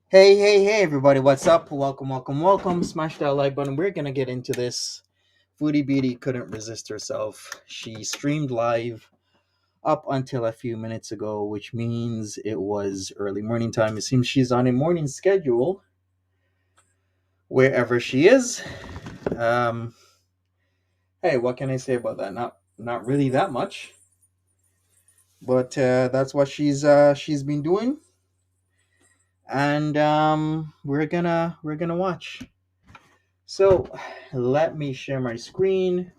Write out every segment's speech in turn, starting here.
Hey, everybody, what's up? Welcome. Smash that like button. We're gonna get into this. Foodie Beauty couldn't resist herself. She streamed live up until a few minutes ago, which means it was early morning time. It seems she's on a morning schedule wherever she is. Um, hey, what can I say about that? Not really that much, but that's what she's been doing, and we're gonna watch. So let me share my screen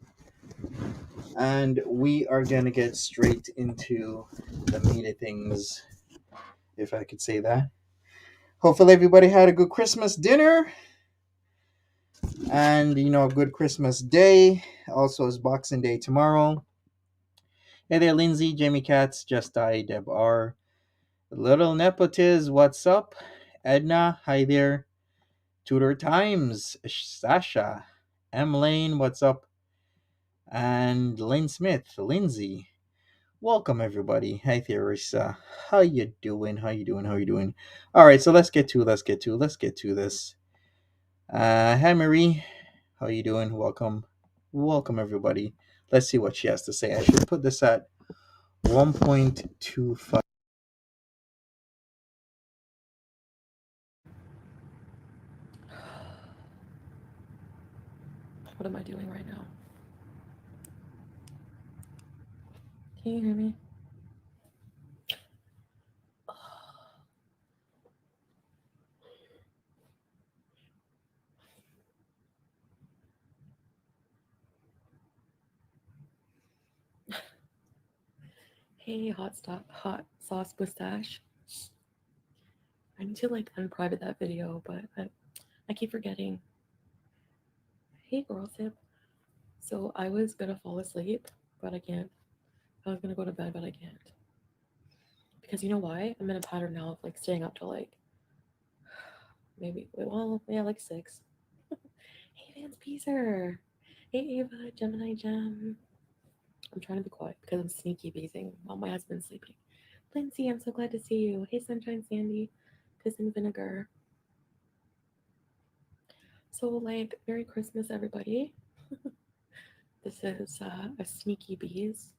and we are gonna get straight into the meat of things, if I could say that. Hopefully everybody had a good Christmas dinner and a good Christmas day. Also it's Boxing Day tomorrow. Hey there, Lindsay, Jamie Katz, Just I, Deb R. Little Nepotiz, what's up? Edna, hi there. Tudor Times, Sasha, M Lane, what's up? And Lynn Smith, Lindsay. Welcome everybody. Hi Theresa. How you doing? How you doing? All right, so let's get to this. Hi Marie. How you doing? Welcome everybody. Let's see what she has to say. I should put this at 1.25. What am I doing right now? Can you hear me? Hey, hot sauce mustache. I need to unprivate that video, but I keep forgetting. Hey, girl tip. So I was gonna fall asleep, but I can't. I was gonna go to bed, but I can't. Because you know why? I'm in a pattern now of staying up till like 6. Hey, Vance Peacer. Hey, Ava, Gemini Gem. I'm trying to be quiet because I'm sneaky beezing while my husband's sleeping. Lindsay, I'm so glad to see you. Hey, Sunshine Sandy, Piss and Vinegar. So, Merry Christmas, everybody. This is a sneaky bees.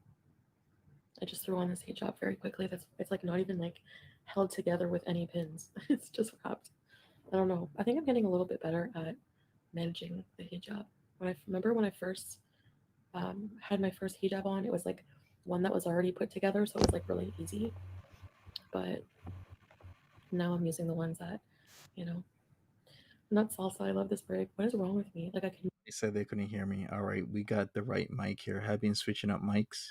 I just threw on this hijab very quickly. It's not even held together with any pins. It's just wrapped. I don't know. I think I'm getting a little bit better at managing the hijab. When I first had my first hijab on, it was one that was already put together, so it was really easy. But now I'm using the ones that, you know, not salsa. I love this break. What is wrong with me? I can. They said they couldn't hear me. All right, we got the right mic here. I've been switching up mics,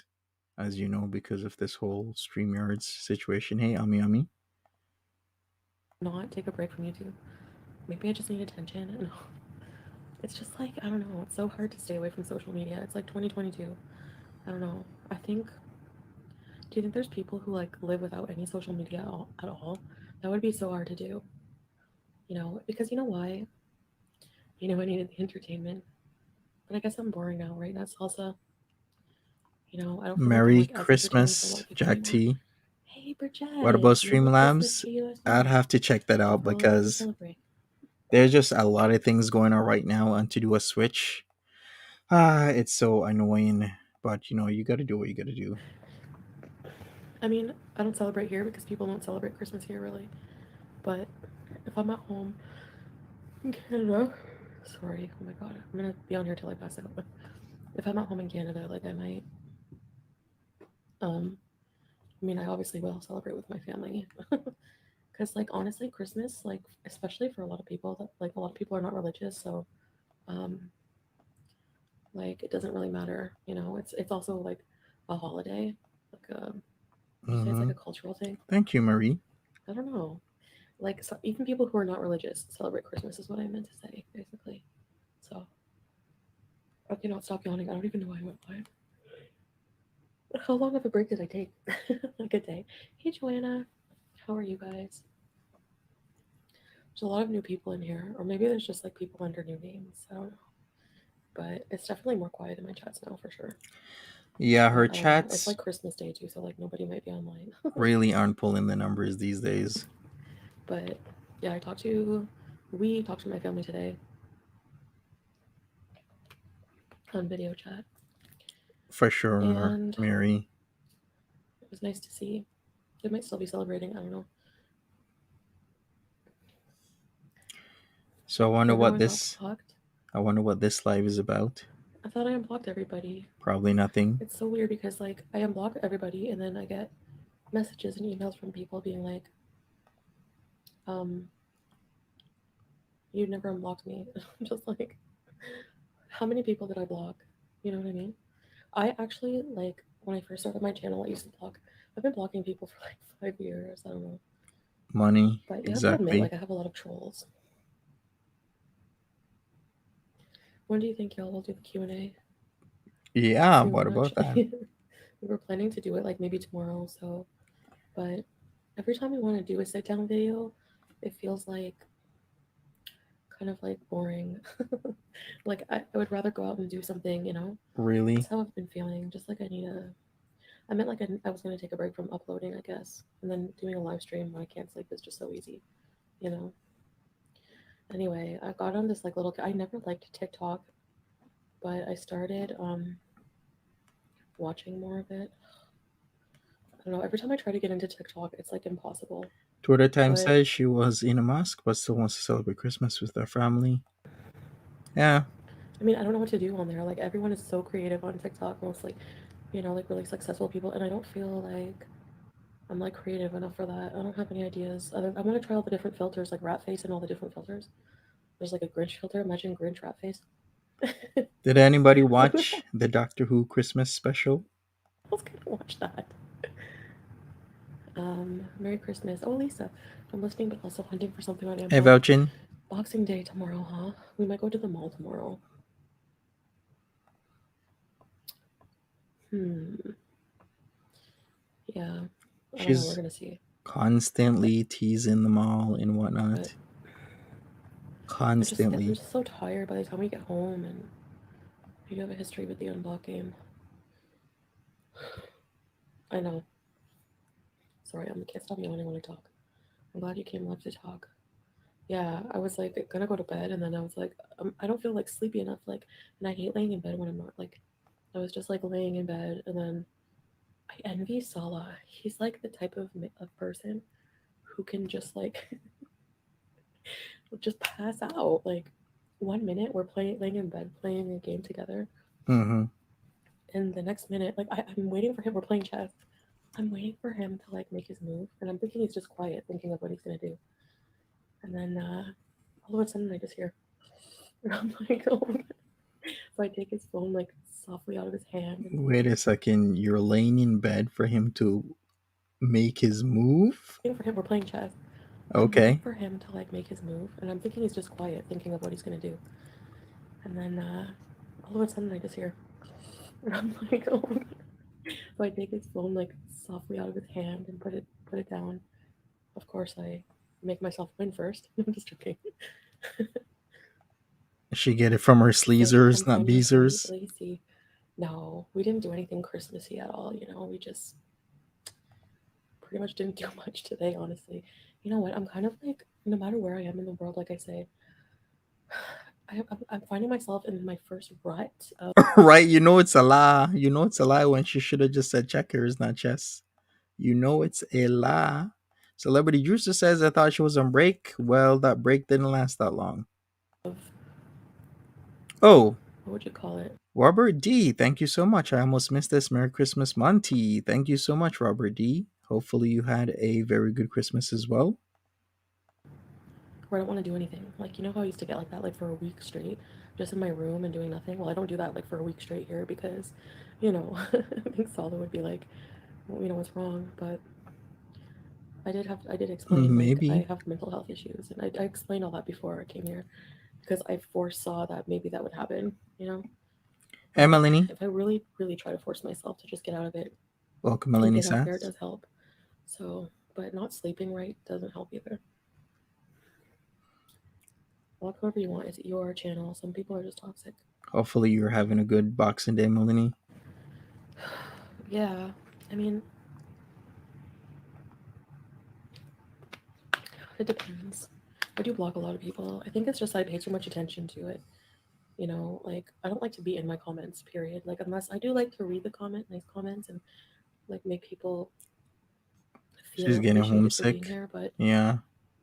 as you know, because of this whole StreamYards situation. Hey, Ami. Not take a break from YouTube. Maybe I just need attention. And it's just I don't know. It's so hard to stay away from social media. It's 2022. I don't know. I think. Do you think there's people who live without any social media at all? That would be so hard to do. Because you know why? I needed the entertainment. But I guess I'm boring now, right? That's salsa. I don't feel like I'm Merry as entertaining for a lot Christmas, of people Jack anymore. T. Hey, What Bridget. about Merry Christmas Streamlabs? to you as I'd well. have to check that out Well, let's because celebrate. there's just a lot of things going on right now, and to do a switch, it's so annoying. But you got to do what you got to do. I mean, I don't celebrate here because people don't celebrate Christmas here, really. But if I'm at home in Canada, sorry, oh my god, I'm gonna be on here till I pass out. But if I'm at home in Canada, I might, I obviously will celebrate with my family. Because, honestly, Christmas, especially for a lot of people, a lot of people are not religious, so, um, it doesn't really matter. It's also a holiday. Would you say it's Hmm. a cultural thing? Thank you, Marie. I don't know. So even people who are not religious celebrate Christmas, is what I meant to say, basically. So, I cannot stop yawning. I don't even know why I went live. How long of a break did I take? A good day. Hey, Joanna. How are you guys? There's a lot of new people in here, or maybe there's just people under new names. I don't know. But it's definitely more quiet in my chats now, for sure. Yeah, her But I don't know. It's chats Christmas Day too, so nobody might be online. really aren't pulling the numbers these days. But Yeah, we talked to my family today on video chat, For sure, and Mary. it was nice to see. They might still be celebrating. I don't know. So I wonder what Everyone got this blocked. I wonder what this live is about. I thought I unblocked everybody. Probably nothing. It's so weird because like I unblock everybody and then I get messages and emails from people being like, um, you never unblocked me. I'm just like, how many people did I block? You know what I mean? I actually like when I first started my channel, I used to block. I've been blocking people for like 5 years. I don't know, Money. but you have to admit, Exactly. like I have a lot of trolls. When do you think y'all will do the Q&A? Yeah, what Soon, about that? actually. We were planning to do it like maybe tomorrow. So, but every time I want to do a sit down video, it feels like kind of like boring. Like I would rather go out and do something, you know? That's Really? how I've been feeling. Just like I need a. I meant like I was going to take a break from uploading, I guess. And then doing a live stream when I can't sleep is just so easy, you know? Anyway, I got on this like little. I never liked TikTok, but I started watching more of it. I don't know. Every time I try to get into TikTok, it's like impossible. Twitter time But says she was in a mosque but still wants to celebrate Christmas with her family. Yeah. I mean, I don't know what to do on there. Like everyone is so creative on TikTok, mostly, you know, like really successful people, and I don't feel like I'm like creative enough for that. I don't have any ideas. I'm gonna try all the different filters, like rat face and all the different filters. There's like a Grinch filter. Imagine Grinch rat face. I Did anybody watch the Doctor Who Christmas special? was gonna watch that. Merry Christmas. Oh, Lisa, I'm listening, but also hunting for something on Hey, Amazon. Vouchin. Boxing Day tomorrow, huh? We might go to the mall tomorrow. Hmm. Yeah. I don't know. We're She's gonna see. constantly teasing the mall and But whatnot. I'm Constantly. just so tired by the time we get home, and you have a history with the unblock game. I know. Sorry, I can't stop yawning when I talk. I'm glad you came live to talk. Yeah, I was like gonna go to bed, and then I was like, I don't feel like sleepy enough. Like, and I hate laying in bed when I'm not like. I was just like laying in bed, and then I envy Salah. He's like the type of person who can just like just pass out. Like 1 minute we're playing laying in bed playing a game together, Mm-hmm. and the next minute like I'm waiting for him. We're playing chess. I'm waiting for him to like make his move, and I'm thinking he's just quiet, thinking of what he's gonna do. And then all of a sudden I just hear, and I'm like, oh my god. So I take his phone like softly out of his hand and Wait a second. You're laying in bed for him to make his move? waiting for him. We're playing chess. I'm waiting Okay. for him to like make his move, and I'm thinking he's just quiet, thinking of what he's gonna do. And then all of a sudden I just hear, and I'm like, oh my god. So I take his phone like softly out of his hand and put it down. Of course I make myself win first. I'm just joking. She get it from her So sleezers, I'm not finding it really beezers. lazy. No, we didn't do anything Christmassy at all. You know, we just pretty much didn't do much today, honestly. You know what? I'm kind of like, no matter where I am in the world, like I say, I'm finding myself in my first rut of Right? You know it's a lie. You know it's a lie when she should have just said checkers, not chess. You know it's a lie. Celebrity Juicer says I thought she was on break. Well, that break didn't last that long. Oh, what would you call it? Robert D, thank you so much. I almost missed this. Merry Christmas, Monty. Thank you so much, Robert D. Hopefully you had a very good Christmas as well. Where I don't want to do anything. Like, you know how I used to get like that, like for a week straight, just in my room and doing nothing? Well, I don't do that like for a week straight here because, you know, I think Sala would be like, well, you know, what's wrong? But I did explain, like, I Maybe. have mental health issues. And I explained all that before I came here because I foresaw that maybe that would happen, you know? But Melanie. if I really, really try to force myself to just get out of it Welcome, and Melanie get out there, it Sass. does help. So, but not sleeping right doesn't help either. Walk whoever you want. It's your channel. Some people are just toxic. Hopefully you're having a good Boxing Day, Melanie. Yeah, I mean, it depends. I do block a lot of people. I think it's just I pay too much attention to it. Like I don't like to be in my comments, period. Like unless I do like to read the nice comments, and like make people feel She's getting appreciated for being homesick. here. But Yeah.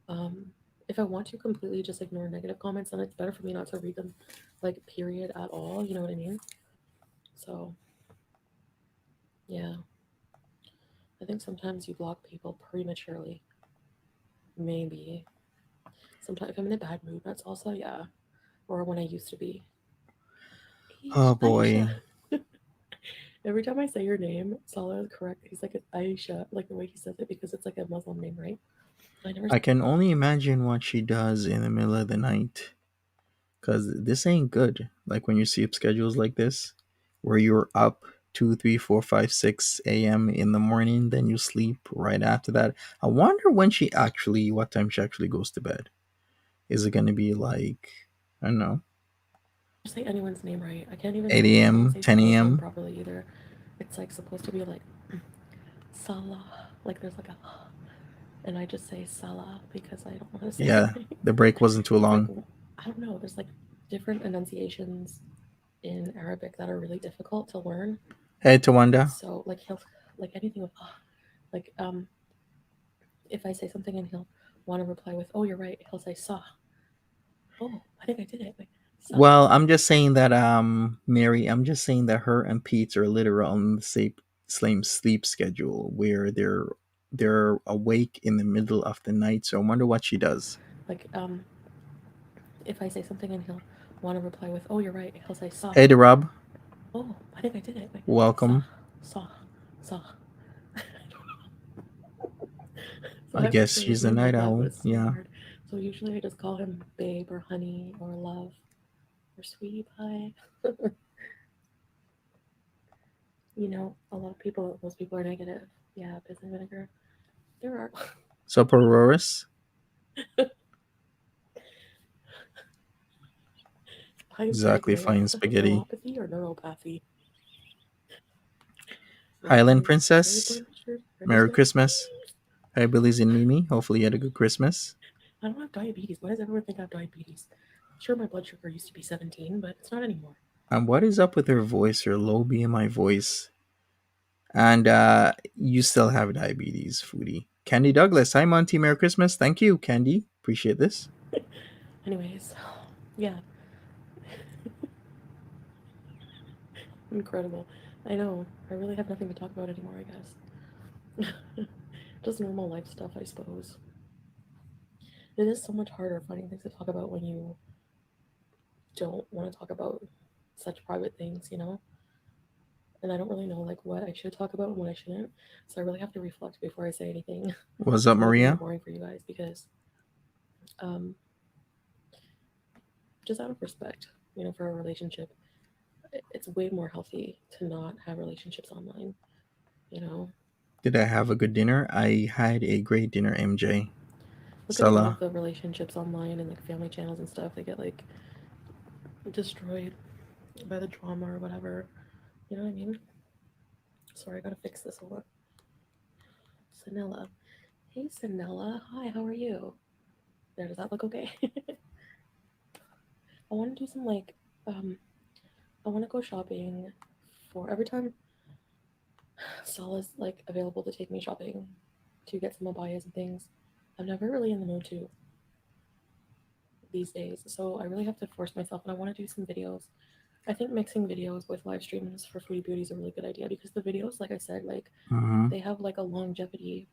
um, if I want to completely just ignore negative comments, then it's better for me not to read them, like period at all. You know what I mean? So yeah, I think sometimes you block people prematurely. Maybe sometimes if I'm in a bad mood, that's also yeah. Or when I used to be. Oh Aisha. boy. Every time I say your name, Salah is correct. He's like Aisha, like the way he says it because it's like a Muslim name, right? I never. I can only imagine what she does in the middle of the night. Cause this ain't good. Like when you sleep schedules like this, where you're up 2, 3, 4, 5, 6 a.m. in the morning, then you sleep right after that. I wonder what time she actually goes to bed. Is it gonna be like, I don't know, Say anyone's name right. I 8 can't a.m., say 10 Salah's name a.m.? properly either. It's like supposed to be like Salah. Like there's like a and I just say Salah because I don't want to say it Yeah, right. the break wasn't too It's like long. I don't know. There's like different enunciations in Arabic that are really difficult to learn. Hey, Tawanda. So like he'll like anything with like if I say something and he'll want to reply with oh you're right, he'll say Sah. Oh, I think I did it. Like Sah. Well, I'm just saying that, Mary, I'm just saying that her and Pete are literally on the same sleep schedule where they're awake in the middle of the night. So I wonder what she does. Like if I say something and he'll want to reply with oh you're right, he'll say Sah. Hey, Rob, Oh, I think I did it. Like Sah, welcome. Sah, Sah. So I I have to guess say his she's a name night like that, but owl. it's so Yeah. hard. So usually I just call him babe or honey or love or sweetie pie. A lot of people, most people are negative. Yeah, piss and vinegar. There are. So, Peroris, I'm exactly fine diagnosed with spaghetti. neuropathy or neuropathy. Highland Merry Princess, Merry Christmas. Christmas. Hi, Billy's and Mimi. Hopefully, you had a good Christmas. I don't have diabetes. Why does everyone think I have diabetes? Sure, my blood sugar used to be 17, but it's not anymore. And what is up with her voice, her low BMI voice? And you still have diabetes, foodie. Candy Douglas. Hi, Monty. Merry Christmas. Thank you, Candy. Appreciate this. Anyways, yeah, incredible. I know. I really have nothing to talk about anymore, I guess. Just normal life stuff, I suppose. It is so much harder finding things to talk about when you don't want to talk about such private things. And I don't really know like what I should talk about and what I shouldn't. So I really have to reflect before I say anything What's up, so that it isn't Maria? boring for you guys because um just out of respect, for a relationship, it's way more healthy to not have relationships online, you know. Did I have a good dinner? I had a great dinner, MJ. Look at a lot of Salah. the relationships online and like family channels and stuff, they get like destroyed by the drama or whatever. You know what I mean? Sorry, I gotta fix this. Hold on. Sanella. Hey, Sanella. Hi, how are you? There, does that look okay? I want to do some um, I want to go shopping for every time Sol is like available to take me shopping to get some abayas and things. I'm never really in the mood to these days, so I really have to force myself, and I want to do some videos. I think mixing videos with live streams for Foodie Beauty is a really good idea because the videos, like I said, like Mm-hmm. they have like a longevity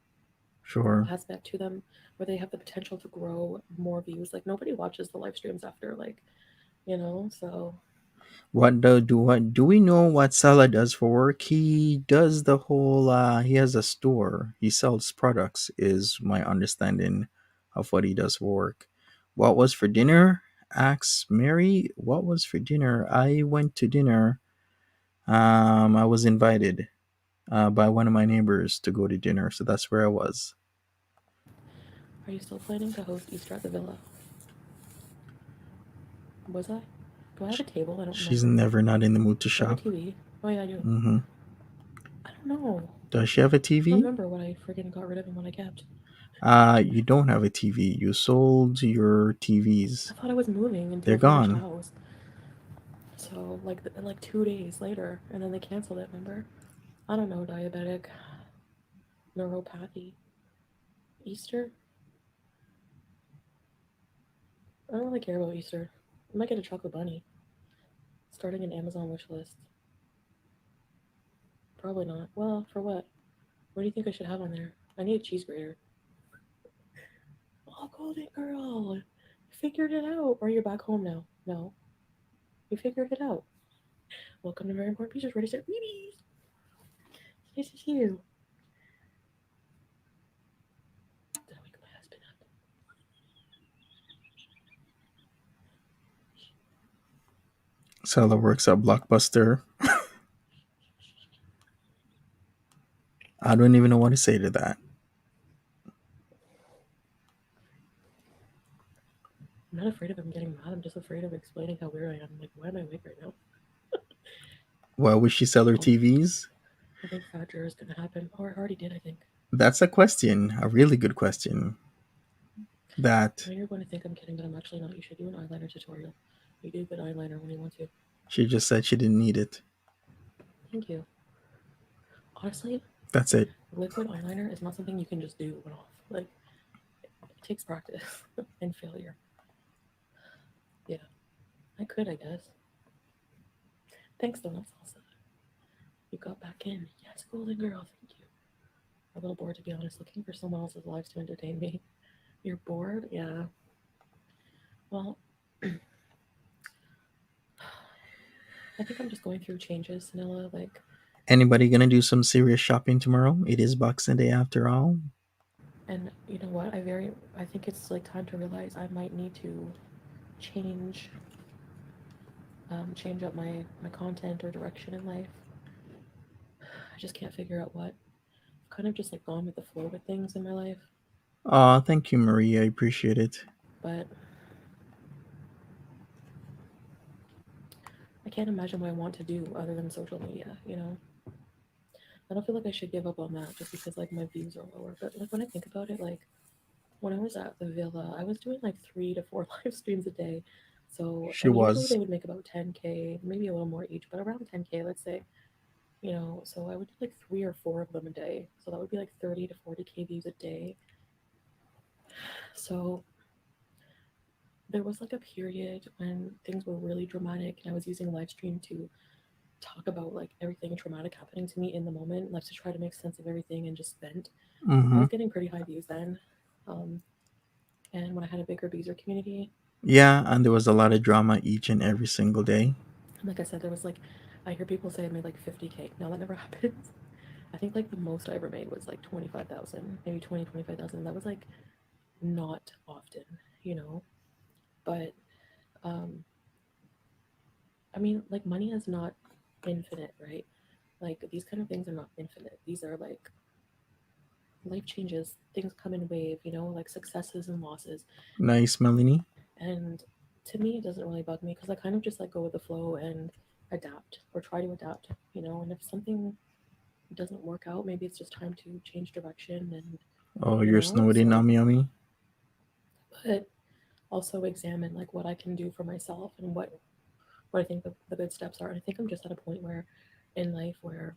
Sure. aspect to them where they have the potential to grow more views. Like nobody watches the live streams after so What do we know what Salah does for work? He does the whole he has a store. He sells products is my understanding of what he does for work. What was for dinner? Asks Mary. What was for dinner? I went to dinner. I was invited by one of my neighbors to go to dinner, so that's where I was. are you still planning to host Easter at the villa? Was I? Do I have Sh- a table? I don't She's remember. never not in the mood to Do I have a shop. TV? Oh yeah, I do. Mm-hmm. I don't know. Does she have a I don't TV? remember what I friggin' got rid of and what I kept. You don't have a TV. You sold your TVs. I thought I was moving into They're a finished gone. house. So like 2 days later, and then they canceled it. Remember? I don't know, diabetic, neuropathy, Easter. I don't really care about Easter. I might get a chocolate bunny. Starting an Amazon wish list. Probably not. Well, for what? What do you think I should have on there? I need a cheese grater. Oh, golden girl, you figured it out. Or you're back home now? No, you figured it out. Welcome to Very Important Pieces. Ready, set, babies. Nice to see you. Did I wake my husband up? Seller works at Blockbuster. I don't even know what to say to that. I'm not afraid of him getting mad. I'm just afraid of explaining how weird I am. Like, why am I awake right now? Well, would she sell her Oh, TVs? I think Fadger is gonna happen. Or it already did, I think. That's a question, a really good question. That Now you're going to think I'm kidding, but I'm actually not. You should do an eyeliner tutorial. You do good eyeliner when you want to. she just said she didn't need it. Thank you. Honestly, That's it. liquid eyeliner is not something you can just do one off. Like, it takes practice and failure. Yeah, I could, I guess. Thanks, Donuts Salsa. You got back in. Yes, golden girl, thank you. I'm a little bored, to be honest, looking for someone else's lives to entertain me. You're bored? Yeah. Well, I think I'm just going through changes, Nilla. Like, Anybody gonna do some serious shopping tomorrow? It is Boxing Day after all. and you know what? I think it's like time to realize I might need to change, change up my content or direction in life. I just can't figure out what. I've kind of just like gone with the flow with things in my life, Aw, thank you, Maria. I appreciate it. but I can't imagine what I want to do other than social media. I don't feel like I should give up on that just because like my views are lower. But like when I think about it, like when I was at the villa, I was doing like 3 to 4 live streams a day. So, She and usually was. they would make about 10K, maybe a little more each, but around 10K, let's say. So I would do like 3 or 4 of them a day. So that would be like 30 to 40K views a day. So there was like a period when things were really dramatic and I was using live stream to talk about like everything traumatic happening to me in the moment, like to try to make sense of everything and just vent. I Mm-hmm. was getting pretty high views then. Um, and when I had a bigger Beezer community, Yeah, and there was a lot of drama each and every single day. like I said, there was like, I hear people say I made like 50K. Now that never happens. I think like the most I ever made was like 25,000, maybe 25,000. That was like not often, you know? But um, I mean, like money is not infinite, right? Like these kind of things are not infinite. These are like life changes. Things come in wave, like successes and losses. Nice, Melanie. And to me, it doesn't really bug me because I kind of just like go with the flow and adapt or try to adapt. And if something doesn't work out, maybe it's just time to change direction and Oh, you're snowed in, so, Yummy Yummy. but also examine like what I can do for myself and what I think the good steps are. And I think I'm just at a point where in life where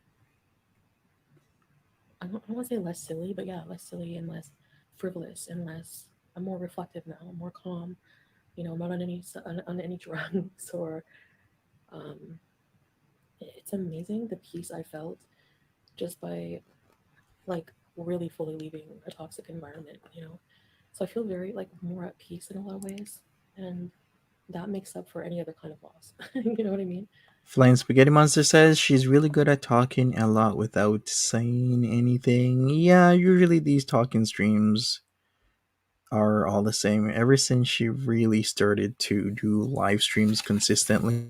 I don't want to say less silly, but yeah, less silly and less frivolous and less. I'm more reflective now. I'm more calm. I'm not on any drugs or. Um, it's amazing the peace I felt just by like really fully leaving a toxic environment. So I feel very like more at peace in a lot of ways, and that makes up for any other kind of loss. You know what I mean? Flying Spaghetti Monster says she's really good at talking a lot without saying anything. Yeah, usually these talking streams are all the same. Ever since she really started to do live streams consistently,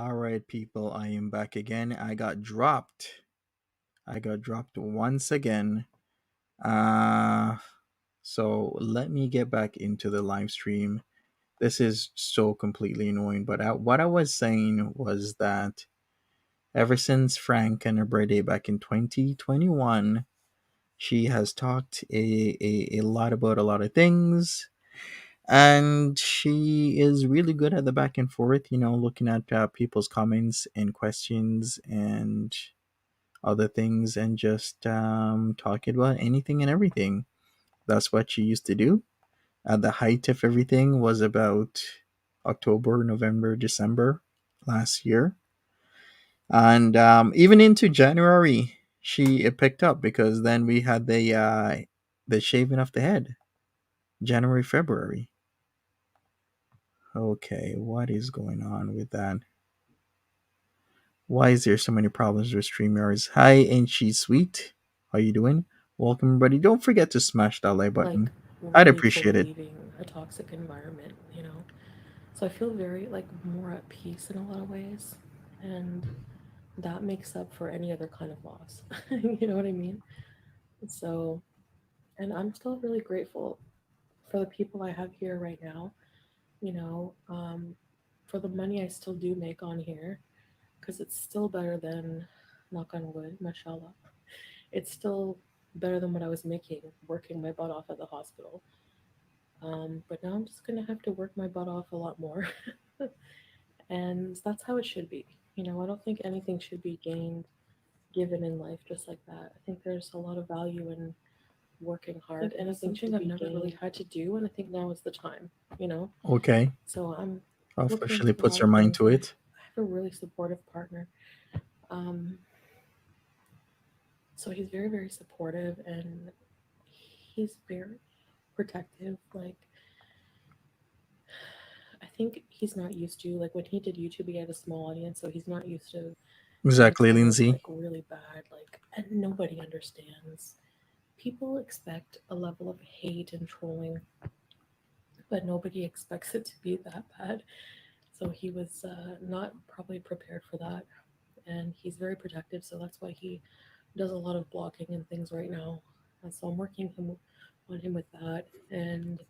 All right, people, I am back again. I got dropped. I got dropped once again. Uh so let me get back into the live stream. This is so completely annoying, but what I was saying was that ever since Frank and her birthday back in 2021, she has talked a lot about a lot of things, and she is really good at the back and forth, looking at people's comments and questions and other things, and just talking about anything and everything. That's what she used to do. At the height of everything was about October, November, December last year, and even into January, she it picked up because then we had the shaving of the head. January, February. Okay, what is going on with that? Why is there so many problems with StreamYards? Hi, ain't she sweet? How you doing? Welcome, everybody. Don't forget to smash that like Like button. I'd really appreciate fully it. leaving a toxic environment, you know. So I feel very like more at peace in a lot of ways, and that makes up for any other kind of loss. You know what I mean? So, and I'm still really grateful for the people I have here right now, you know, for the money I still do make on here, because it's still better than, knock on wood, mashallah, it's still better than what I was making working my butt off at the hospital. But now I'm just gonna have to work my butt off a lot more, and that's how it should be. You know, I don't think anything should be gained, given in life just like that. I think there's a lot of value in working hard, and it's something I've never really had to do, and I think now is the time. You know, Okay. so I'm looking Officially into a puts lot her of mind things. to I it. have a really supportive partner. Um, so he's very, very supportive, and he's very protective. Like, I think he's not used to, like, when he did YouTube, he had a small audience, so he's not used to any Exactly, kind of Lindsay. like really bad, like, and nobody understands. People expect a level of hate and trolling, but nobody expects it to be that bad. So he was not probably prepared for that, and he's very protective. So that's why he does a lot of blocking and things right now. And so I'm working on him with that, and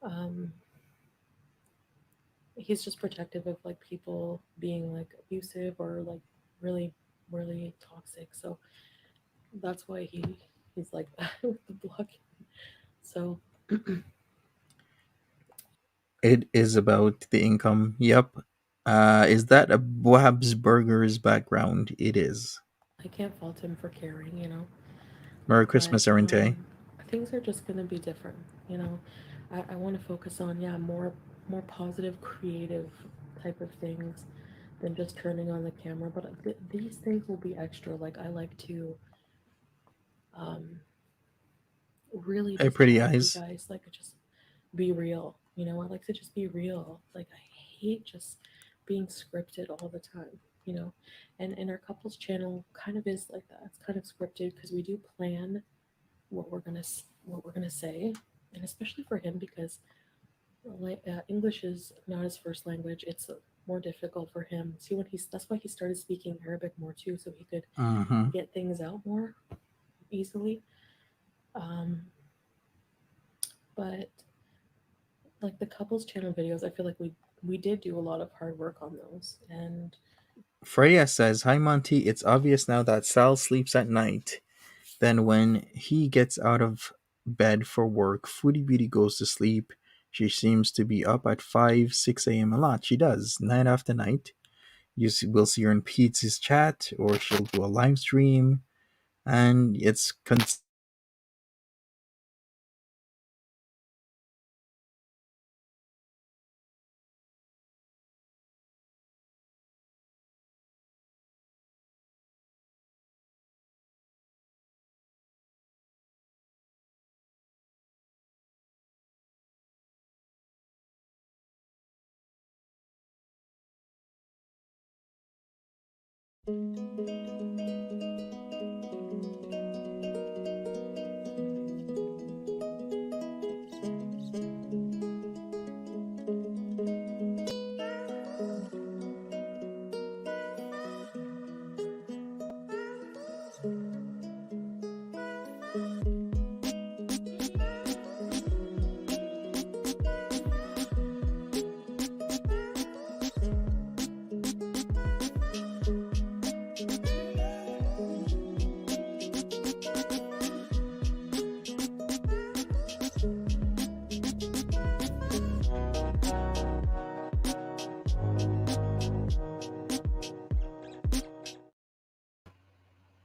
um, he's just protective of like people being like abusive or like really, really toxic. So that's why he's like that with the blocking. So It is about the income. Yep. Is that a Wab's Burgers background? It is. I can't fault him for caring, you know. Merry But Christmas, Arente. things are just gonna be different, you know. I want to focus on, yeah, more positive, creative type of things than just turning on the camera. But these things will be extra. Like I like to um, really Hey, just pretty chat with you eyes. guys, like just be real. You know, I like to just be real. Like I hate just being scripted all the time. You know, and our couples channel kind of is like that. It's kind of scripted because we do plan what we're gonna say, and especially for him because like English is not his first language. It's more difficult for him. See, when he's that's why he started speaking Arabic more too, so he could Mm-hmm. get things out more easily. Um, but like the couples channel videos, I feel like we did do a lot of hard work on those, and Freya says, "Hi, Monty. It's obvious now that Sal sleeps at night. Then, when he gets out of bed for work, Foodie Beauty goes to sleep. She seems to be up at 5, 6 a.m. a lot. She does, night after night. We'll see her in Pete's chat, or she'll do a live stream, and it's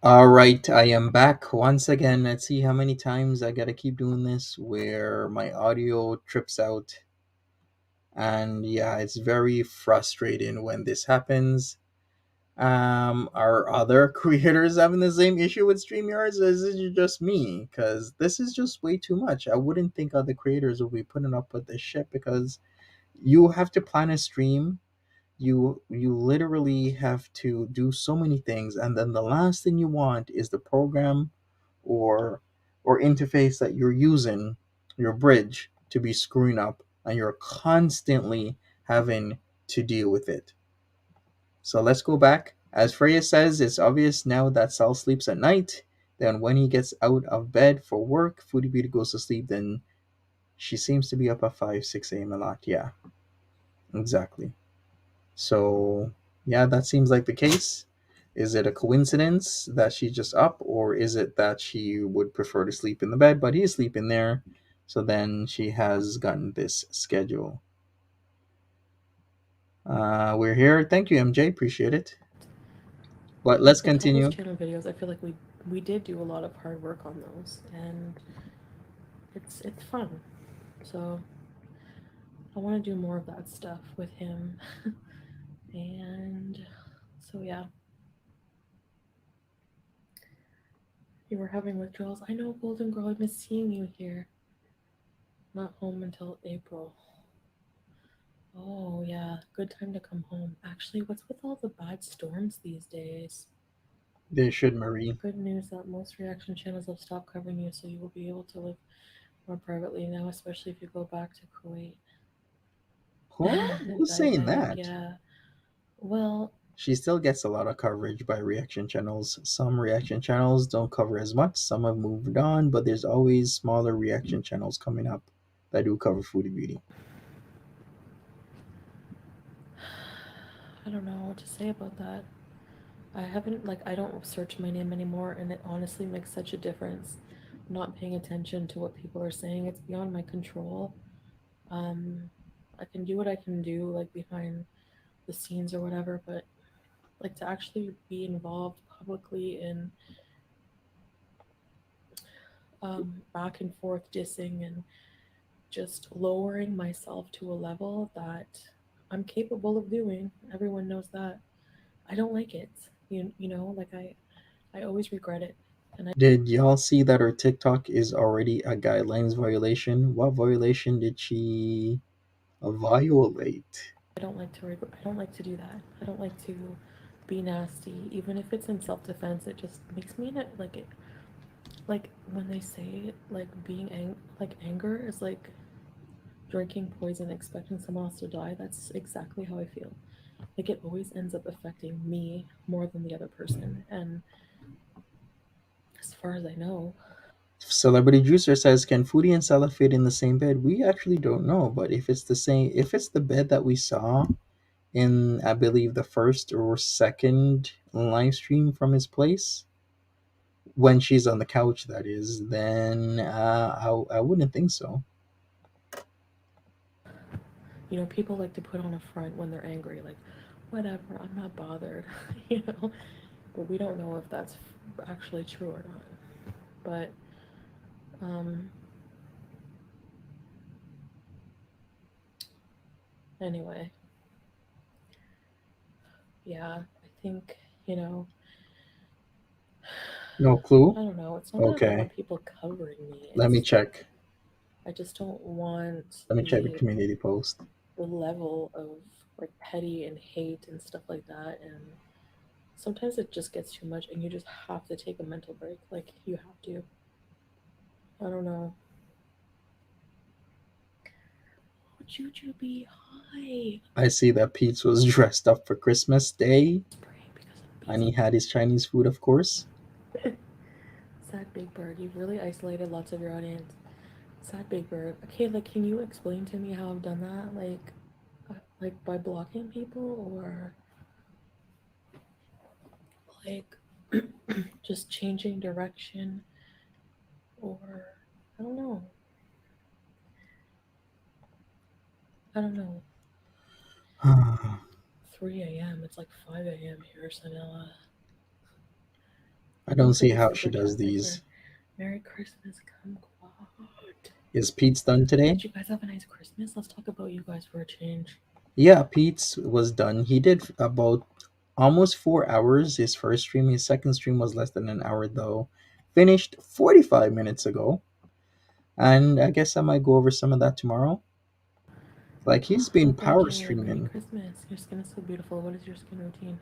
All right, I am back once again. Let's see how many times I gotta keep doing this where my audio trips out. And yeah, it's very frustrating when this happens. Are other creators having the same issue with StreamYards, or is it just me? Because this is just way too much. I wouldn't think other creators will be putting up with this shit because you have to plan a stream. You literally have to do so many things, and then the last thing you want is the program or interface that you're using, your bridge, to be screwing up, and you're constantly having to deal with it. So let's go back. As Freya says, it's obvious now that Sal sleeps at night. Then when he gets out of bed for work, Foodie Beauty goes to sleep. Then she seems to be up at 5, 6 a.m. a lot. Yeah, exactly. So yeah, that seems like the case. Is it a coincidence that she's just up, or is it that she would prefer to sleep in the bed, but he's sleeping there? So then she has gotten this schedule. We're here. Thank you, MJ. Appreciate it. But let's Like all those continue. channel videos, I feel like we did do a lot of hard work on those, and it's fun. So I want to do more of that stuff with him, and so yeah, you were having withdrawals. I know, Golden Girl. I miss seeing you here. Not home until April. Oh yeah, good time to come home. Actually, what's with all the bad storms these days? They should, Marie. Good news that most reaction channels have stopped covering you, so you will be able to live more privately now, especially if you go back to Kuwait. What? Who's saying I think, that? yeah. Well, She still gets a lot of coverage by reaction channels. Some reaction channels don't cover as much. Some have moved on, but there's always smaller reaction channels coming up that do cover foodie beauty. I don't know what to say about that. I haven't, like, I don't search my name anymore, and it honestly makes such a difference. Not paying attention to what people are saying, it's beyond my control. Um, I can do what I can do, like, behind the scenes or whatever, but, like, to actually be involved publicly in back and forth dissing and just lowering myself to a level that I'm capable of doing. Everyone knows that. I don't like it. You know, like I always regret it. And Did y'all see that her TikTok is already a guidelines violation? What violation did she violate? I don't like to I don't like to do that. I don't like to be nasty even if it's in self-defense. It just makes me like it, like when they say like like anger is like drinking poison expecting someone else to die. That's exactly how I feel. Like it always ends up affecting me more than the other person, and as far as I know, Celebrity Juicer says, "Can Foodie and Salah fit in the same bed?" We actually don't know, but if it's the same, if it's the bed that we saw in, I believe, the first or second live stream from his place, when she's on the couch, that is, then I wouldn't think so. you know, people like to put on a front when they're angry, like, whatever, I'm not bothered, you know, but we don't know if that's actually true or not. But, um, anyway, yeah, I think, you know, No clue. I don't know. It's not that I don't Okay, want people covering me. let me It's check. I just don't want Let me check the community post. the level of like petty and hate and stuff like that. And sometimes it just gets too much, and you just have to take a mental break. Like you have to. I don't know. Oh, Jujubee, hi. I see that Pete's was dressed up for Christmas Day, Spray because of and bees. he had his Chinese food, of course. Sad Big Bird, you've really isolated lots of your audience. Sad Big Bird. Okay, like, can you explain to me how I've done that? Like by blocking people, or like just changing direction, or I don't know. I don't know. 3 a.m. It's like 5 a.m. here, Sanella. I I'm don't gonna put see these how she super does chat right these. here. Merry Christmas, kumquat. Is Pete's done today? Did you guys have a nice Christmas? Let's talk about you guys for a change. Yeah, Pete's was done. He did about almost 4 hours. His first stream, his second stream was less than an hour though. Finished 45 minutes ago. And I guess I might go over some of that tomorrow. Like he's Oh, been power BJ, Merry streaming. Christmas. Your skin is so beautiful. What is your skin routine?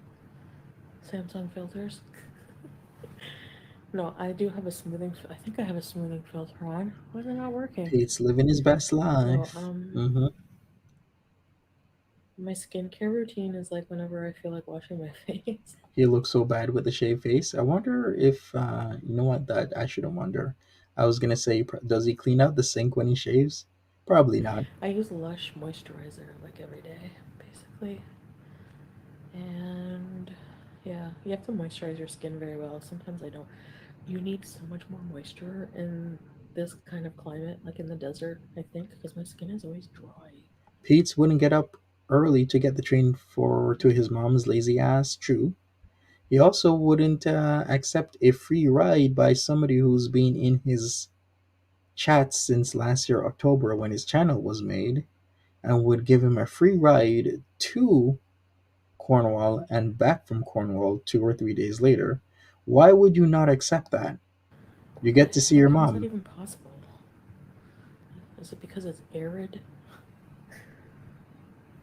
Samsung filters? No, I do have a smoothing. I think I have a smoothing filter on. Why is it not working? Pete's living his best No, life. my skincare routine is like whenever I feel like washing my face. He looks so bad with the shaved face. I wonder if you know what, that I shouldn't wonder. I was gonna say, does he clean out the sink when he shaves? Probably not. I use Lush moisturizer like every day, basically. And yeah, you have to moisturize your skin very well. Sometimes I don't. You need so much more moisture in this kind of climate, like in the desert, I think, because my skin is always dry. Pete's wouldn't get up early to get the train for to his mom's lazy ass. True. He also wouldn't accept a free ride by somebody who's been in his chat since last year October when his channel was made, and would give him a free ride to Cornwall and back from Cornwall 2 or 3 days later. Why would you not accept that? You get to see Like, your how is that mom. even possible? Is it because it's arid?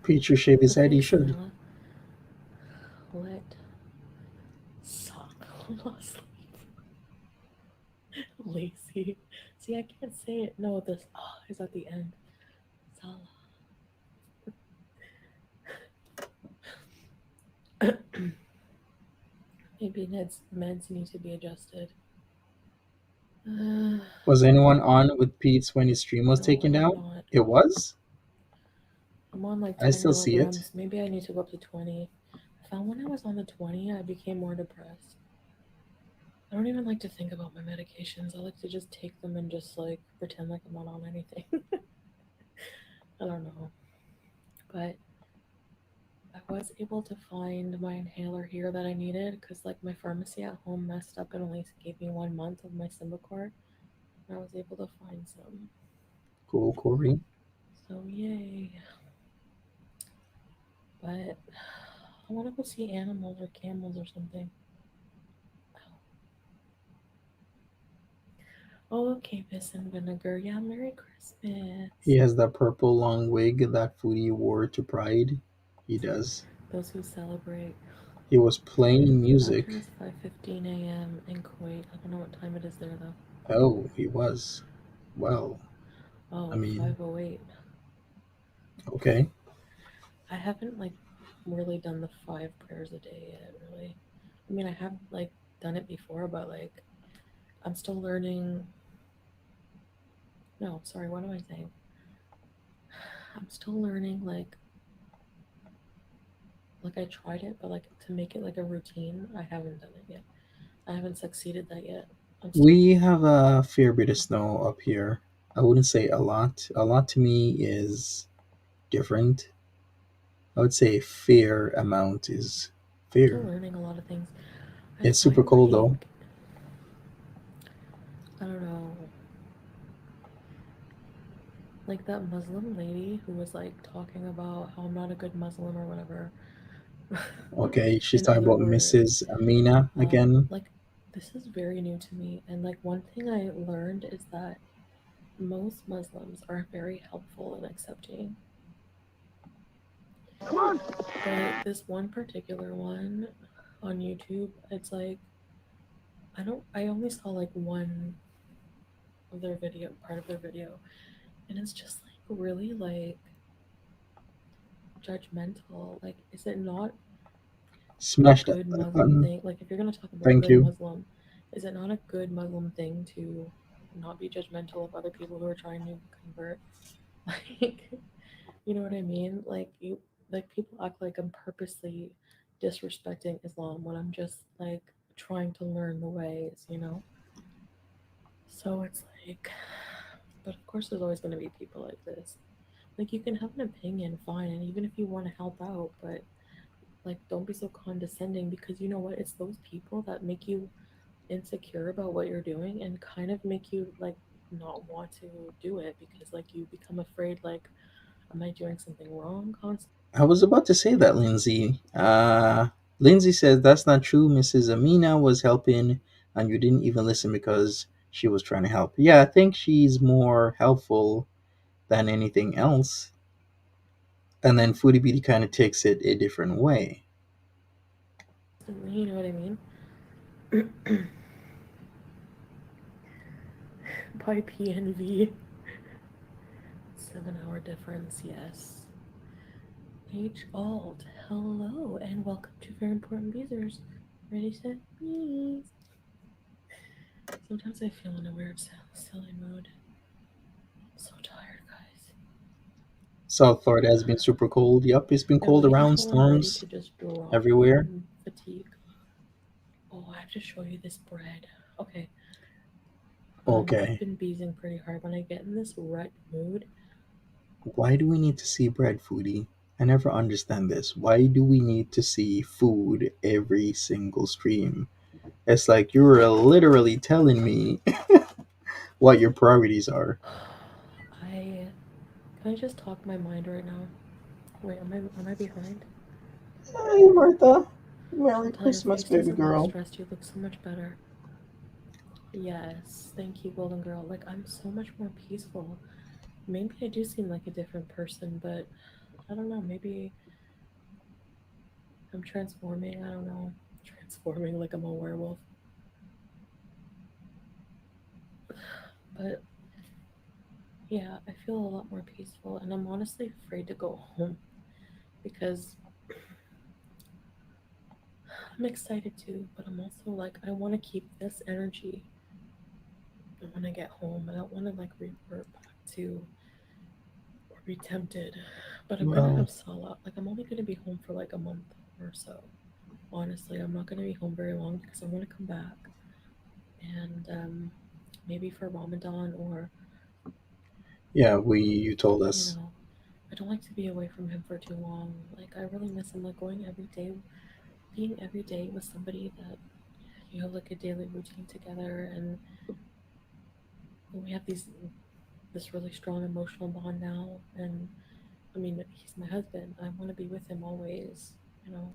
Pete should shave his But head. He thanks, should. Samantha. Let suck. Lazy. See, I can't say it. No, this is at the end. Sala. Maybe Ned's meds need to be adjusted. Uh, Was anyone on with Pete's when his stream was no, taken I am down? not. It was? I'm on like I 10 still see it. milligrams. Maybe I need to go up to 20. I found when I was on the 20, I became more depressed. I don't even like to think about my medications. I like to just take them and just like pretend like I'm not on anything. I don't know. But I was able to find my inhaler here that I needed because like my pharmacy at home messed up and only gave me 1 month of my Symbicort. And I was able to find some. Cool, Corey. So yay. But I want to go see animals or camels or something. Oh, okay, piss and vinegar. Yeah, Merry He Christmas. has that purple long wig that Foodie wore to Pride. He does. Those who celebrate. He was playing After music. is 5:15 a.m. in Kuwait. I don't know what time it is there though. Oh, he was. Well, I Oh, mean, 5:08. okay. I haven't like really done the 5 prayers a day yet, really. I mean, I have like done it before, but like I'm still learning. No, sorry, what am I saying? I'm still learning like I tried it, but like to make it like a routine, I haven't done it yet. I haven't succeeded that yet. I'm still We have a fair bit of snow up here. I wouldn't say a lot. A lot to me is different. I would say a fair amount is still fair. learning a lot of things. I It's super find cold though. like I don't know, like that Muslim lady who was like talking about how I'm not a good Muslim or whatever. Okay, she's In talking other about words, Mrs. Amina again. like this is very new to me, and like one thing I learned is that most Muslims are very helpful and accepting, but this one particular one on YouTube, it's like I only saw like one of their video, part of their video, and it's just like really like judgmental. Like, is it not a Smash that good like Muslim button. thing? Like, if you're gonna talk about Thank good you. Muslim, is it not a good Muslim thing to not be judgmental of other people who are trying to convert? Like, you know what I mean? Like people act like I'm purposely disrespecting Islam when I'm just like trying to learn the ways, you know? So it's like, but of course, there's always going to be people like this. Like, you can have an opinion, fine, and even if you want to help out, but like, don't be so condescending because you know what? It's those people that make you insecure about what you're doing and kind of make you like not want to do it because like you become afraid like am I doing something wrong constantly? I was about to say that, Lindsay. Lindsay says that's not true. Mrs. Amina was helping, and you didn't even listen because she was trying to help. Yeah, I think she's more helpful than anything else. And then Foodie Beauty kind of takes it a different way. You know what I mean? By PNV. 7 hour difference, yes. H alt, hello and welcome to Very Important Beezers. Ready, set, bees. Sometimes I feel in a weird, silly mood. I'm so tired, guys. South Florida has been super cold. Yep, it's been Yeah, cold wait around, until I'm ready storms to just drop everywhere. from fatigue. Oh, I have to show you this bread. Okay. I've Okay. been beezing pretty hard. When I get in this rut mood, Why do we need to see bread, Foodie? I never understand this. Why do we need to see food every single stream? It's like you're literally telling me what your priorities are. I can I just talk my mind right now? Wait, am I behind? Hey, Martha. Merry Chantal, your Christmas, face baby doesn't look girl. stressed. You look so much better. Yes, thank you, Golden Girl. Like, I'm so much more peaceful. Maybe I do seem like a different person, but I don't know. Maybe I'm transforming. I don't know. Transforming like I'm a werewolf. But yeah, I feel a lot more peaceful, and I'm honestly afraid to go home because I'm excited too, but I'm also like, I want to keep this energy when I get home. I don't want to like revert back to or be tempted. But I'm gonna Well, have Salah. Like, I'm only gonna be home for like a month or so. Honestly, I'm not gonna be home very long because I want to come back and maybe for Ramadan or yeah, you told you us. know, I don't like to be away from him for too long. Like, I really miss him. Like going every day, being every day with somebody that you have like a daily routine together, and we have this really strong emotional bond now. And I mean, he's my husband. I want to be with him always. You know,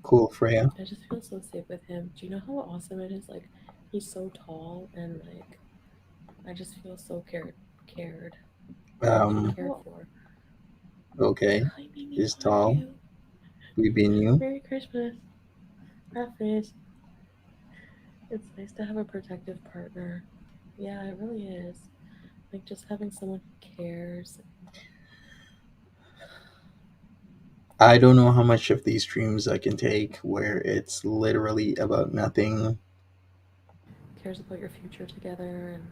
Cool, Freya. I just feel so safe with him. Do you know how awesome it is? Like, he's so tall, and like, I just feel so cared, Um, cared for. okay. Hi, Mimi Is tall. Pondu. We been you. Merry Christmas. Happy. It's nice to have a protective partner. Yeah, it really is. Like just having someone who cares, I don't know how much of these streams I can take where it's literally about nothing, cares about your future together, and